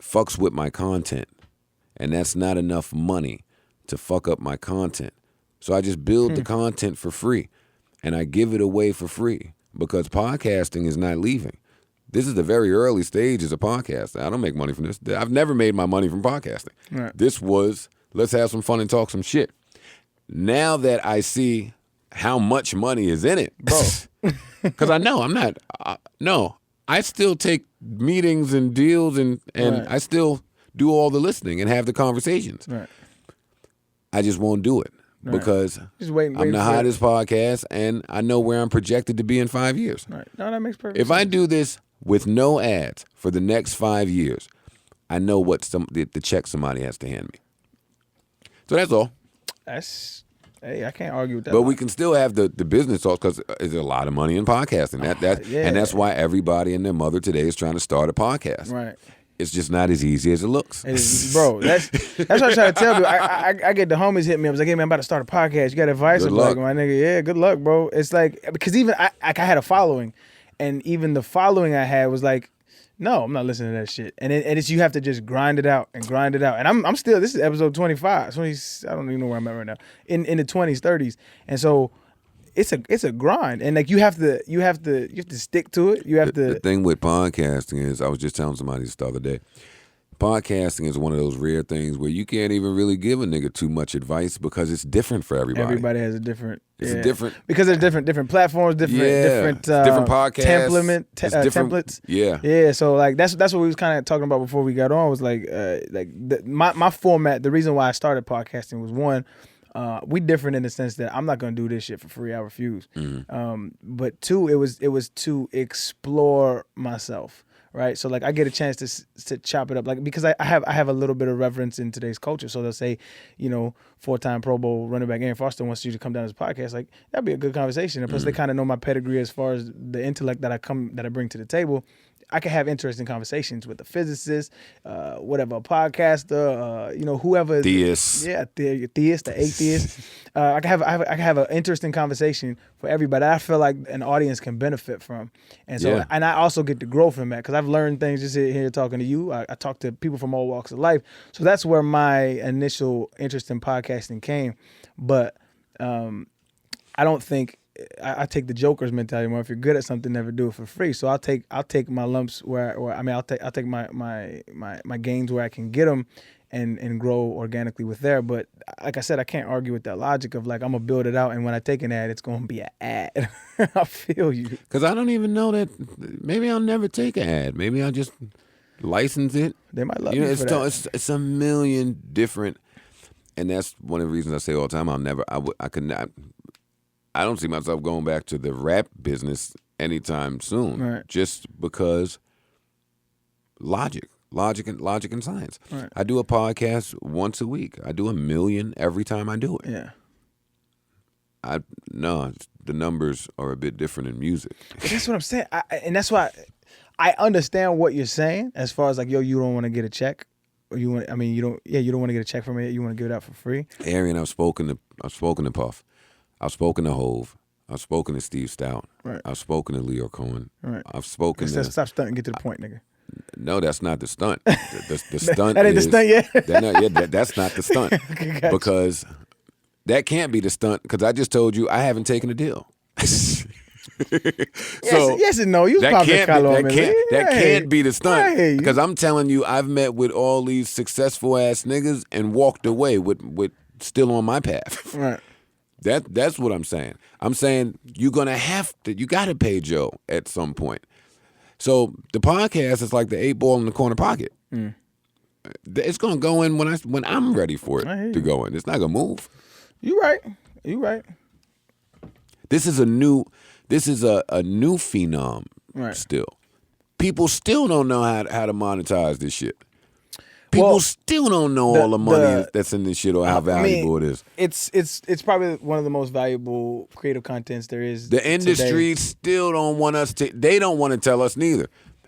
Fucks with my content, and that's not enough money to fuck up my content. So I just build the content for free, and I give it away for free, because podcasting is not leaving. This is the very early stages of podcasting. I don't make money from this. I've never made my money from podcasting. Right. This was, let's have some fun and talk some shit. Now that I see how much money is in it, bro, because I know I'm not, I still take meetings and deals, and right. I still do all the listening and have the conversations. Right. I just won't do it, because just wait I'm the hottest podcast, and I know where I'm projected to be in 5 years. Right. No, that makes perfect If sense. I do this with no ads for the next 5 years, I know what the check somebody has to hand me. So that's all. Hey, I can't argue with that. But we can still have the business talk, because there's a lot of money in podcasting. And that's why everybody and their mother today is trying to start a podcast. Right. It's just not as easy as it looks. Bro, that's what I'm trying to tell you. I get the homies hit me. I was like, hey, man, I'm about to start a podcast. You got advice? Good I'm luck. like, my nigga, yeah, good luck, bro. It's like, because even I had a following, and even the following I had was like, no, I'm not listening to that shit. And it's you have to just grind it out. And I'm still, this is episode 25, 20, I don't even know where I'm at right now, in the 20s, 30s. And so it's a grind. And like you have to stick to it. You have to. The thing with podcasting is, I was just telling somebody this the other day, podcasting is one of those rare things where you can't even really give a nigga too much advice because it's different for everybody. Everybody has a different. It's a different because there's different platforms, different podcasts, templates. Yeah. So like that's what we was kind of talking about before we got on was my format. The reason why I started podcasting was one. We different in the sense that I'm not gonna do this shit for free. I refuse. But two, it was to explore myself, right? So like I get a chance to chop it up, like because I have a little bit of reverence in today's culture. So they'll say, 4-time Pro Bowl running back Arian Foster wants you to come down to this podcast. Like that'd be a good conversation. And plus they kind of know my pedigree as far as the intellect that I bring to the table. I can have interesting conversations with a physicist, a podcaster, whoever. Theist. Yeah, theist, the atheist. I can have an interesting conversation for everybody. I feel like an audience can benefit from, and so and I also get to grow from that because I've learned things just here talking to you. I talk to people from all walks of life, so that's where my initial interest in podcasting came. But I don't think. I take the joker's mentality more. If you're good at something, never do it for free. So I'll take my lumps I'll take my gains where I can get them, and grow organically with there. But like I said, I can't argue with that logic of like I'm gonna build it out, and when I take an ad, it's gonna be an ad. I feel you. Because I don't even know that. Maybe I'll never take an ad. Maybe I'll just license it. They might love you for that. It's a million different, and that's one of the reasons I say all the time. I could not. I don't see myself going back to the rap business anytime soon, right. Just because logic and science. Right. I do a podcast once a week. I do 1 million every time I do it. Yeah. The numbers are a bit different in music. But that's what I'm saying, and that's why I understand what you're saying as far as like, you don't want to get a check. Or you don't want to get a check from it. You want to give it out for free. Arian, I've spoken to Puff. I've spoken to Hove. I've spoken to Steve Stout. Right. I've spoken to Leo Cohen. Right. I've spoken to... Stop stunting and get to the point, nigga. No, that's not the stunt. The stunt that ain't the stunt yet? That's not the stunt. Okay, gotcha. Because that can't be the stunt because I just told you I haven't taken a deal. Yes and no. You that can't be the stunt because I'm telling you I've met with all these successful ass niggas and walked away with still on my path. Right. That's what I'm saying. I'm saying you gotta pay Joe at some point. So the podcast is like the 8-ball in the corner pocket. It's gonna go in when I'm ready for it to go in. It's not gonna move. You right. This is a new phenom. Right. Still, people still don't know how to monetize this shit. People still don't know all the money that's in this shit or how valuable it is. It's probably one of the most valuable creative contents there is. The industry still don't want us to. They don't want to tell us neither.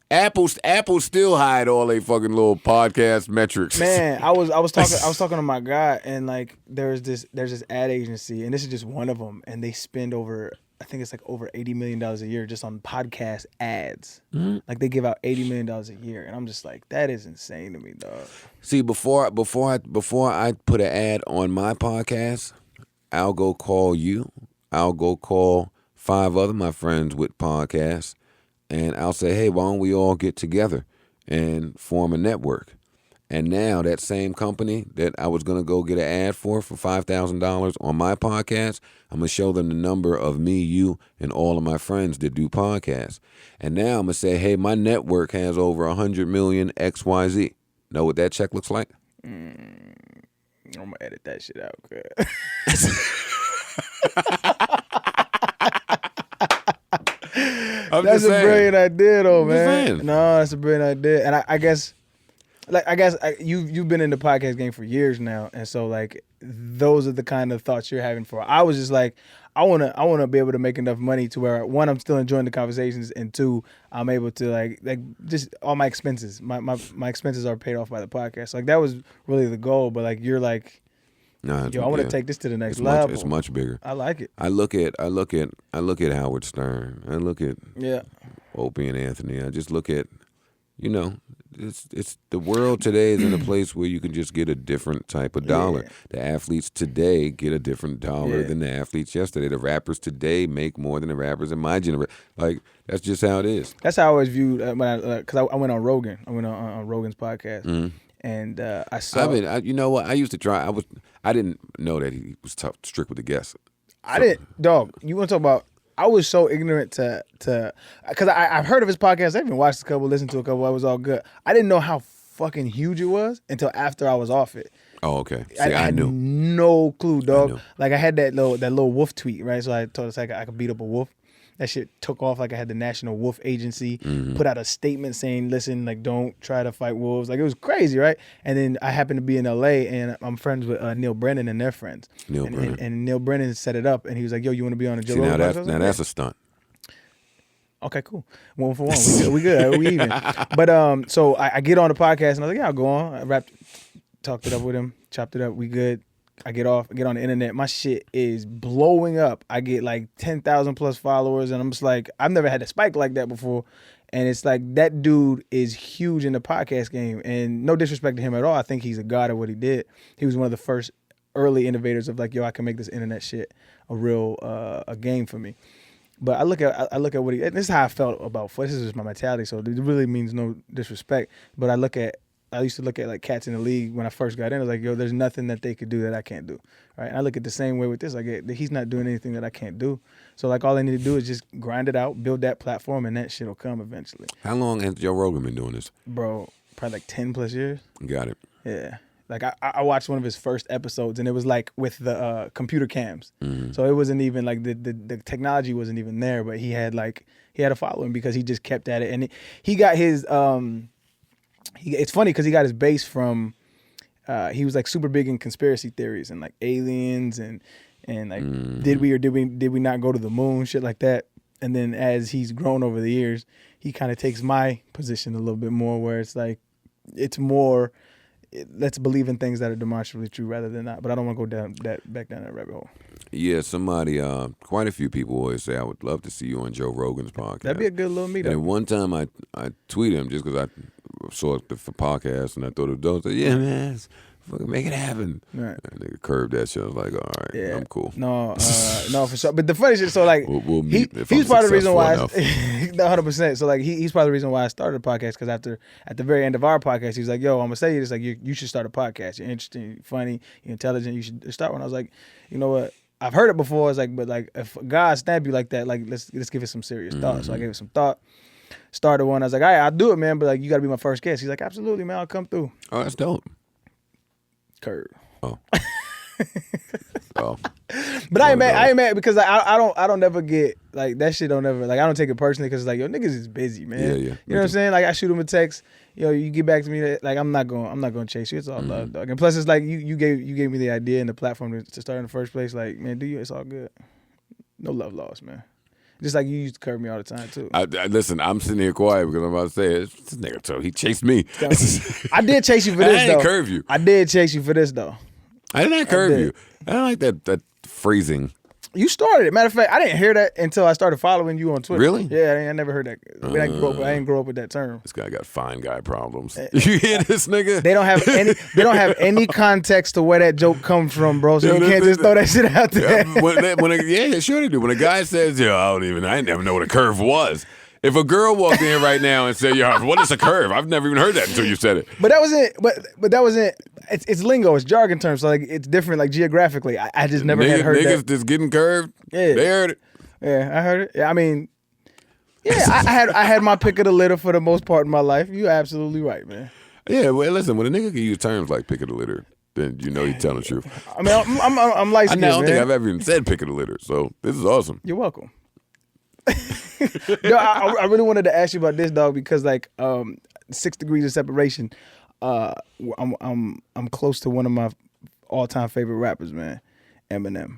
Apple still hide all they fucking little podcast metrics. Man, I was talking to my guy, and like there's this ad agency, and this is just one of them, and they spend over $80 million a year just on podcast ads. Mm-hmm. Like they give out $80 million a year, and I'm just like, that is insane to me, dog. See, before I put an ad on my podcast, I'll go call you. I'll go call 5 other my friends with podcasts, and I'll say, hey, why don't we all get together and form a network? And now that same company that I was going to go get an ad for $5,000 on my podcast, I'm going to show them the number of me, you, and all of my friends that do podcasts. And now I'm going to say, hey, my network has over 100 million XYZ. Know what that check looks like? I'm going to edit that shit out. That's a brilliant idea, though, man. No, that's a brilliant idea. And I guess... you've been in the podcast game for years now, and so like those are the kind of thoughts you're having for. I was just like, I wanna be able to make enough money to where 1, I'm still enjoying the conversations, and 2, I'm able to like just all my expenses, my expenses are paid off by the podcast. Like that was really the goal, but like you're like, I want to take this to the next level. It's much bigger. I like it. I look at Howard Stern. I look at Opie and Anthony. I just look at. you know, it's the world today is in a place where you can just get a different type of dollar. Yeah. The athletes today get a different dollar Yeah. than the athletes yesterday. The rappers today make more than the rappers in my generation. Like, that's just how it is. That's how I always viewed when because I went on Rogan. I went on Rogan's podcast, and I saw. You know what? I used to try. I didn't know that he was tough, strict with the guests. I didn't, dog. You want to talk about? I was so ignorant to because I've heard of his podcast. I even watched a couple, listened to a couple. It was all good. I didn't know how fucking huge it was until after I was off it. Oh, okay. See, I had knew. no clue, dog. knew. Like I had that little wolf tweet, right? So I told us I could beat up a wolf. That shit took off. Like I had the National Wolf Agency put out a statement saying, "Listen, like don't try to fight wolves." Like it was crazy, right? And then I happened to be in LA, and I'm friends with Neil Brennan and their friends. And Neil Brennan set it up, and he was like, "Yo, you want to be on the Joe Rogan podcast?" Now that's a stunt. Okay, cool. 1 for 1. We good. We even. But so I get on the podcast, and I was like, "Yeah, I'll go on." I talked it up with him, chopped it up. We good. I get off, I get on the internet. My shit is blowing up. I get like 10,000 plus followers, and I'm just like, I've never had a spike like that before. And it's like, that dude is huge in the podcast game. And no disrespect to him at all. I think he's a god at what he did. He was one of the first early innovators of like, yo, I can make this internet shit a real a game for me. But I look at what he. This is how I felt about. This is just my mentality. So it really means no disrespect. But I used to look at like cats in the league when I first got in. I was like, yo, there's nothing that they could do that I can't do, right? And I look at the same way with this. Like, he's not doing anything that I can't do. So like, all I need to do is just grind it out, build that platform, and that shit will come eventually. How long has Joe Rogan been doing this? Bro, probably like 10 plus years. Got it. Yeah. Like I watched one of his first episodes, and it was like with the computer cams. So it wasn't even like the technology wasn't even there, but he had a following because he just kept at it, and he got his. It's funny because he got his base from. He was like super big in conspiracy theories and like aliens and like did we not go to the moon, shit like that. And then as he's grown over the years, he kind of takes my position a little bit more, where it's like it's more. Let's believe in things that are demonstrably true rather than not. But I don't want to go back down that rabbit hole. Yeah, somebody, quite a few people always say, I would love to see you on Joe Rogan's podcast. That'd be a good little meetup. And one time I tweeted him just because I saw the podcast and I thought it was dope. I said, yeah, man, fucking make it happen. Right. And nigga curved that shit. I was like, all right, Yeah. I'm cool. No, for sure. But the funny shit, so like, We'll meet if he's I'm part of the reason why, successful 100%. So like, he's part of the reason why I started a podcast, because at the very end of our podcast, he was like, yo, I'm gonna say you this, like, you should start a podcast. You're interesting, you're funny, you're intelligent, you should start one. I was like, you know what? I've heard it before. It's like, but like, if God stamp you like that, like, let's give it some serious thought. So I gave it some thought. Started one. I was like, all right, I'll do it, man. But like, you got to be my first guest. He's like, absolutely, man. I'll come through. Oh, that's dope. Curve. Oh. Oh. But I ain't mad because like, I don't never get like that shit. Don't ever like, I don't take it personally because it's like, yo, niggas is busy, man. Yeah. You know what I'm saying? Like, I shoot him a text. Yo, you get back to me. Like, I'm not going to chase you. It's all love, dog. And plus, it's like you gave me the idea and the platform to start in the first place. Like, man, it's all good. No love lost, man. Just like you used to curve me all the time too. I listen, I'm sitting here quiet because I'm about to say it. This nigga, so he chased me. I did chase you for this, I though. didn't curve you. I did chase you for this, though. I did not curve you. I don't like that phrasing. You started it. Matter of fact, I didn't hear that until I started following you on Twitter. Really? Yeah, I never heard that. I didn't grow up with that term. This guy got fine guy problems. You hear this nigga? They don't have any context to where that joke comes from, bro. So you can't just throw that shit out there. Yeah, sure they do. When a guy says, "Yo, I didn't never know what a curve was." If a girl walked in right now and said, "Yo, what is a curve?" I've never even heard that until you said it. But that wasn't. But that wasn't. It's lingo. It's jargon terms. So like, it's different. Like, geographically, I just never had heard niggas that. just getting curved. Yeah, they heard it. Yeah, I heard it. Yeah, I mean, yeah, I had my pick of the litter for the most part in my life. You're absolutely right, man. Yeah, well, listen, when a nigga can use terms like pick of the litter, then you know he's telling the truth. I mean, I'm light skinned, I don't think I've ever even said pick of the litter, so this is awesome. You're welcome. Yo, I really wanted to ask you about this, dog, because like 6 degrees of separation. I'm close to one of my all-time favorite rappers, man, Eminem.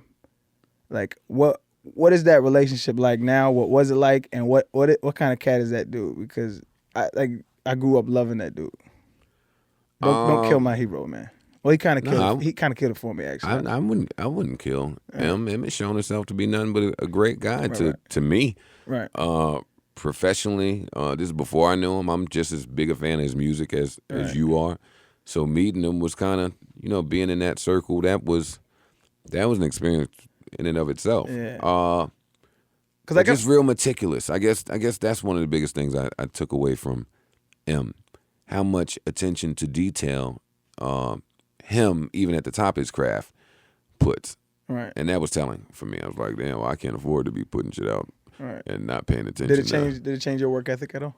Like, what is that relationship like now? What was it like, and what kind of cat is that dude? Because I grew up loving that dude. Don't kill my hero, man. Well, he kind of killed. He kind of killed it for me, actually. I wouldn't kill him. Eminem shown himself to be nothing but a great guy to me. Right. professionally, this is before I knew him. I'm just as big a fan of his music as you are. So meeting him was kind of, being in that circle. That was an experience in and of itself. Yeah. Because just real meticulous. I guess that's one of the biggest things I took away from him. How much attention to detail him, even at the top of his craft, puts. Right. And that was telling for me. I was like, damn, well, I can't afford to be putting shit out and not paying attention. Did it change your work ethic at all?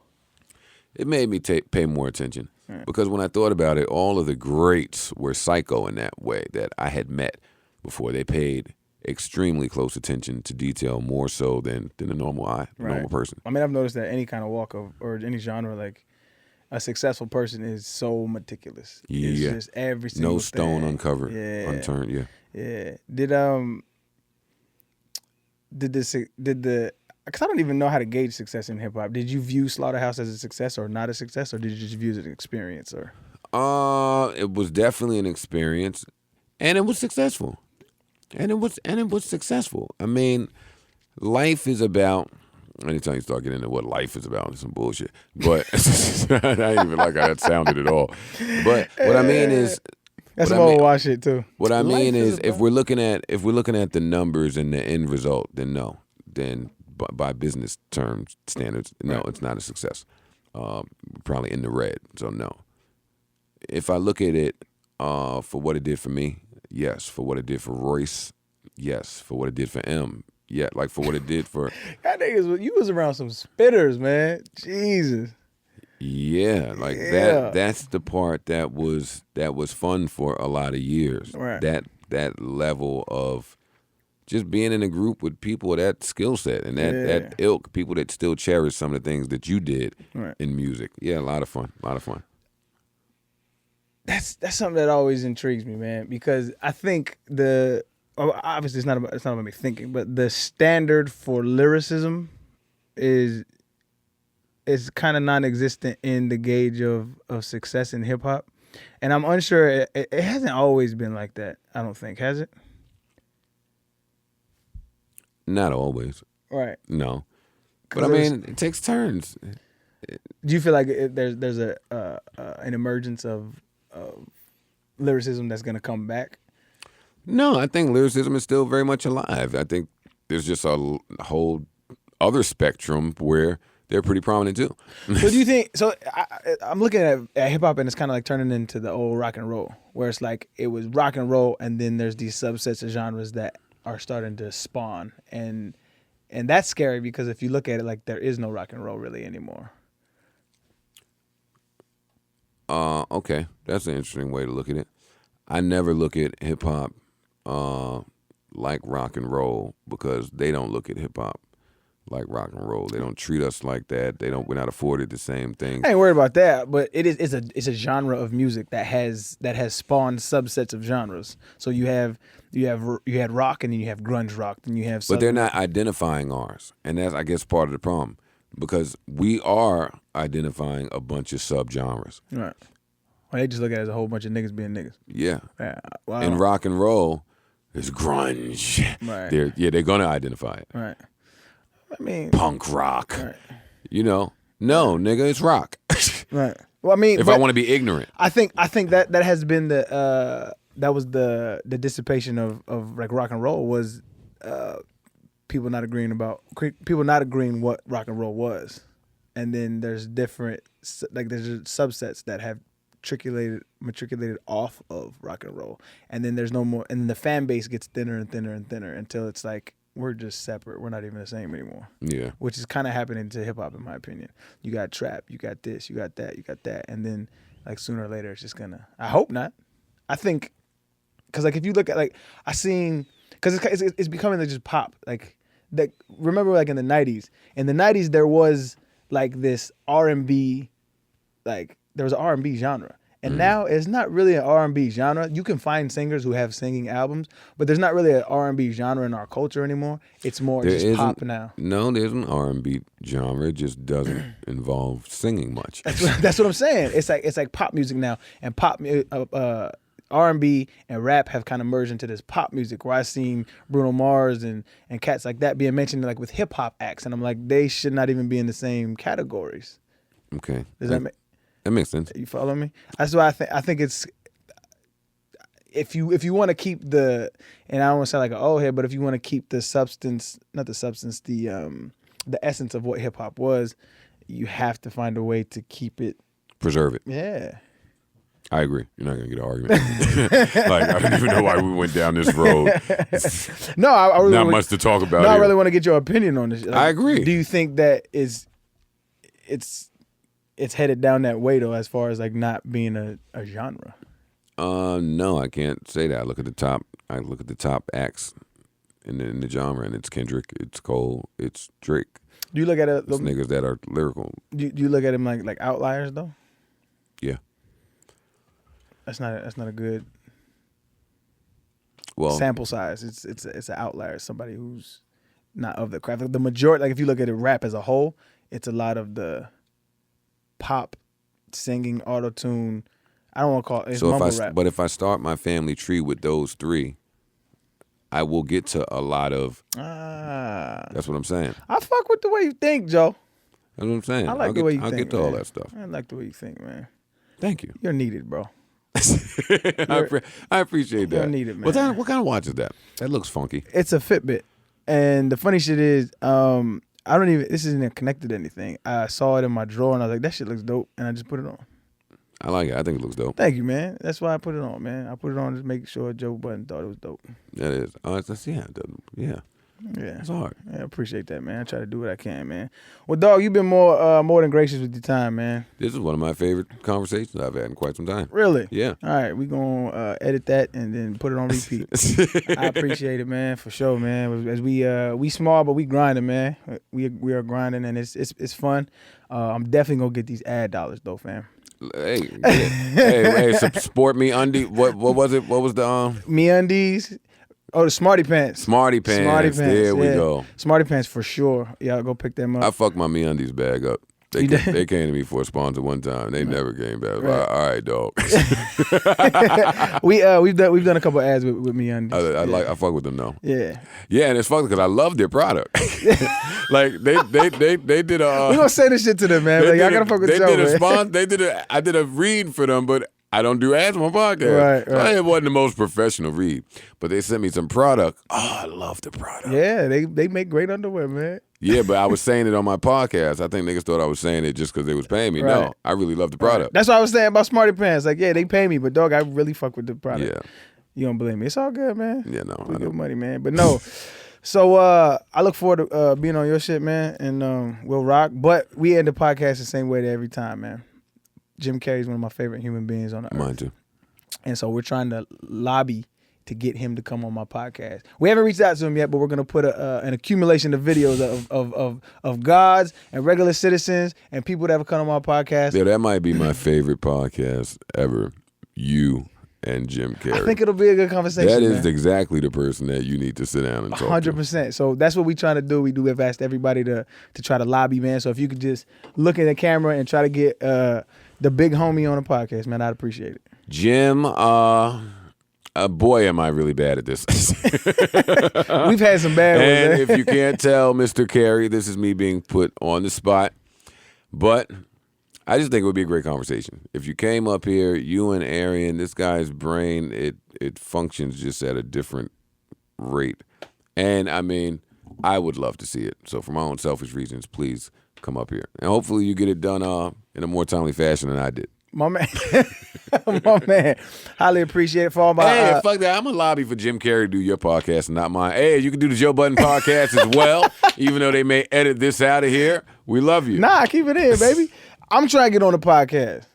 It made me pay more attention. Right. Because when I thought about it, all of the greats were psycho in that way that I had met before. They paid extremely close attention to detail, more so than a normal normal person. I mean, I've noticed that any kind of walk of or any genre, like a successful person is so meticulous. It's just every single no stone thing. Uncovered, unturned. Yeah. Because I don't even know how to gauge success in hip hop. Did you view Slaughterhouse as a success or not a success, or did you just view it as an experience? Or it was definitely an experience, and it was successful. And it was successful. I mean, life is about. Anytime you start getting into what life is about, it's some bullshit. But I didn't even like how that sounded at all. But what I mean is, that's some old wash shit too. What I mean is, if we're looking at the numbers and the end result, then no, then by business terms standards, no, it's not a success. Probably in the red, so no. If I look at it for what it did for me. Yes, for what it did for Royce. Yes, for what it did for M. Yeah, like for what it did for. God niggas, you was around some spitters, man. Jesus. Yeah, like that. That's the part that was fun for a lot of years. Right. That level of just being in a group with people with that skill set and that ilk, people that still cherish some of the things that you did in music. Yeah, a lot of fun. That's something that always intrigues me, man, because I think obviously it's not about me thinking, but the standard for lyricism is kind of non-existent in the gauge of success in hip hop, and I'm unsure it hasn't always been like that. I don't think, has it? Not always. Right. No, but I mean it takes turns. Do you feel like there's an emergence of lyricism that's going to come back? No, I think lyricism is still very much alive. I think there's just a whole other spectrum where they're pretty prominent too. So do you think? So I'm looking at hip hop, and it's kind of like turning into the old rock and roll, where it's like it was rock and roll, and then there's these subsets of genres that are starting to spawn, and that's scary because if you look at it, like there is no rock and roll really anymore. Okay, that's an interesting way to look at it. I never look at hip hop like rock and roll because they don't look at hip hop like rock and roll. They don't treat us like that. We're not afforded the same things. I ain't worried about that, but it's a genre of music that has spawned subsets of genres. So you had rock, and then you have grunge rock, then you have. But they're not identifying ours, and that's, I guess, part of the problem. Because we are identifying a bunch of subgenres. Right. Well, they just look at it as a whole bunch of niggas being niggas. Yeah. Wow. In rock and roll, there's grunge. Right. They're gonna identify it. Right. I mean, punk rock. Right. No, nigga, it's rock. Right. Well, I mean, if I want to be ignorant, I think that has been that was the dissipation of like rock and roll was. People not agreeing what rock and roll was, and then there's different there's subsets that have matriculated off of rock and roll, and then there's no more, and then the fan base gets thinner and thinner and thinner until it's like we're just separate. We're not even the same anymore. Yeah, which is kind of happening to hip hop in my opinion. You got trap, you got this, you got that, and then like sooner or later it's just gonna. I hope not. I think because like if you look at like I seen because it's becoming like just pop like. That remember like in the 90s. In the 90s there was like this R&B, like there was an R&B genre. And now it's not really an R&B genre. You can find singers who have singing albums, but there's not really an R&B genre in our culture anymore. It's more just pop now. No, there's an R&B genre. It just doesn't involve singing much. That's what I'm saying. It's like pop music now, and pop R&B and rap have kind of merged into this pop music where I've seen Bruno Mars and cats like that being mentioned like with hip hop acts, and I'm like, they should not even be in the same categories. Okay. Does that make That makes sense. You follow me? That's why I think it's if you want to keep the, and I don't want to sound like an old head, but if you want to keep the substance, not the substance, the essence of what hip hop was, you have to find a way to keep it. Preserve it. Yeah. I agree. You're not gonna get an argument. Like I don't even know why we went down this road. No, I really not much to talk about. No, here. I really want to get your opinion on this. Like, I agree. Do you think that it's headed down that way though, as far as like not being a genre? No, I can't say that. I look at the top acts in the genre, and it's Kendrick, it's Cole, it's Drake. Do you look at it? It's niggas that are lyrical. Do you look at them like outliers though? Yeah. That's not a good Well, sample size. It's an outlier. Somebody who's not of the craft. The majority, like if you look at it, rap as a whole, it's a lot of the pop singing, auto tune. I don't want to call it. It's so mumble rap. But if I start my family tree with those three, I will get to a lot of. That's what I'm saying. I fuck with the way you think, Joe. That's what I'm saying. I like the way you I'll think. get to man. all that stuff. I like the way you think, man. Thank you. You're needed, bro. I appreciate that. You're needed, man. What kind of watch is that? That looks funky. It's a Fitbit, and the funny shit is, I don't even. This isn't connected to anything. I saw it in my drawer, and I was like, that shit looks dope, and I just put it on. I like it. I think it looks dope. Thank you, man. That's why I put it on, man. I put it on to make sure Joe Budden thought it was dope. That is. Oh, yeah. Yeah, It's hard. Yeah, I appreciate that, man. I try to do what I can, man. Well, dog, you've been more than gracious with your time, man. This is one of my favorite conversations I've had in quite some time. Really? Yeah. All right, we gonna edit that and then put it on repeat. I appreciate it, man, for sure, man. As we small, but we grinding, man. We are grinding, and it's fun. I'm definitely gonna get these ad dollars though, fam. Hey, support me undie. What was it? What was the Me undies. Oh, the Smarty Pants. Smarty Pants. Smarty Pants. There we yeah. go. Smarty Pants for sure. Yeah, I'll go pick them up. I fucked my MeUndies bag up. They came to me for a sponsor one time. They never came back. Right. All right, dog. We've done a couple ads with Me undies. I fuck with them though. Yeah. Yeah, and it's fucked because I love their product. Like they did a. We gonna say this shit to them, man. Like, I gotta fuck with Joe, man. I did a read for them, but I don't do ads on my podcast. Right. It wasn't the most professional read, but they sent me some product. Oh, I love the product. Yeah, they make great underwear, man. Yeah, but I was saying it on my podcast. I think niggas thought I was saying it just because they was paying me. Right. No, I really love the product. That's what I was saying about Smarty Pants. Like, yeah, they pay me, but dog, I really fuck with the product. Yeah. You don't believe me? It's all good, man. Yeah, no. We I good know. money, man. But no. So I look forward to being on your shit, man, and we'll rock. But we end the podcast the same way every time, man. Jim Carrey's one of my favorite human beings on the earth. Mine too. And so we're trying to lobby to get him to come on my podcast. We haven't reached out to him yet, but we're gonna put an accumulation of videos of gods and regular citizens and people that have come on my podcast. Yeah, that might be my favorite podcast ever. You and Jim Carrey. I think it'll be a good conversation. That is man. exactly the person that you need to sit down and talk 100%. So that's what we trying to do. We do have asked everybody to try to lobby, man. So if you could just look at the camera and try to get the big homie on the podcast, man, I'd appreciate it. Jim, boy, am I really bad at this. We've had some bad ones. And man. if you can't tell, Mr. Carey, this is me being put on the spot. But I just think it would be a great conversation. If you came up here, you and Arian, this guy's brain, it functions just at a different rate. And, I mean, I would love to see it. So for my own selfish reasons, please come up here. And hopefully you get it done in a more timely fashion than I did. My man. My man. Highly appreciate it for all my... Hey, fuck that. I'm a lobby for Jim Carrey to do your podcast and not mine. Hey, you can do the Joe Budden podcast as well, even though they may edit this out of here. We love you. Nah, keep it in, baby. I'm trying to get on the podcast.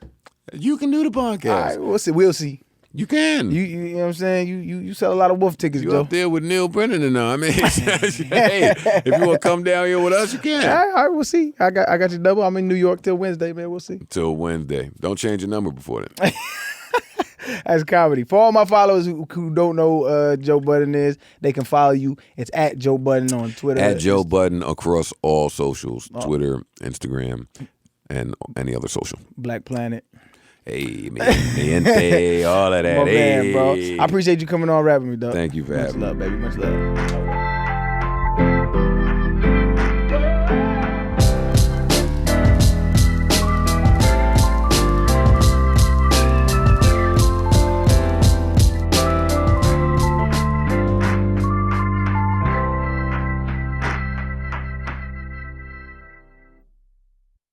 You can do the podcast. All right, we'll see. We'll see. You can. You know what I'm saying? You sell a lot of wolf tickets, You Joe. up there with Neil Brennan and I mean, hey, if you want to come down here with us, you can. All right, we'll see. I got your double. I'm in New York till Wednesday, man. We'll see. Till Wednesday. Don't change your number before then. That's comedy. For all my followers who don't know Joe Budden is, they can follow you. It's at Joe Budden on Twitter. At Joe Budden across all socials, Twitter, Instagram, and any other social. Black Planet. Hey, mi gente, all of that. My man, bro. Hey. I appreciate you coming on rapping with me, dog. Thank you for Much having me. love, baby. Much love.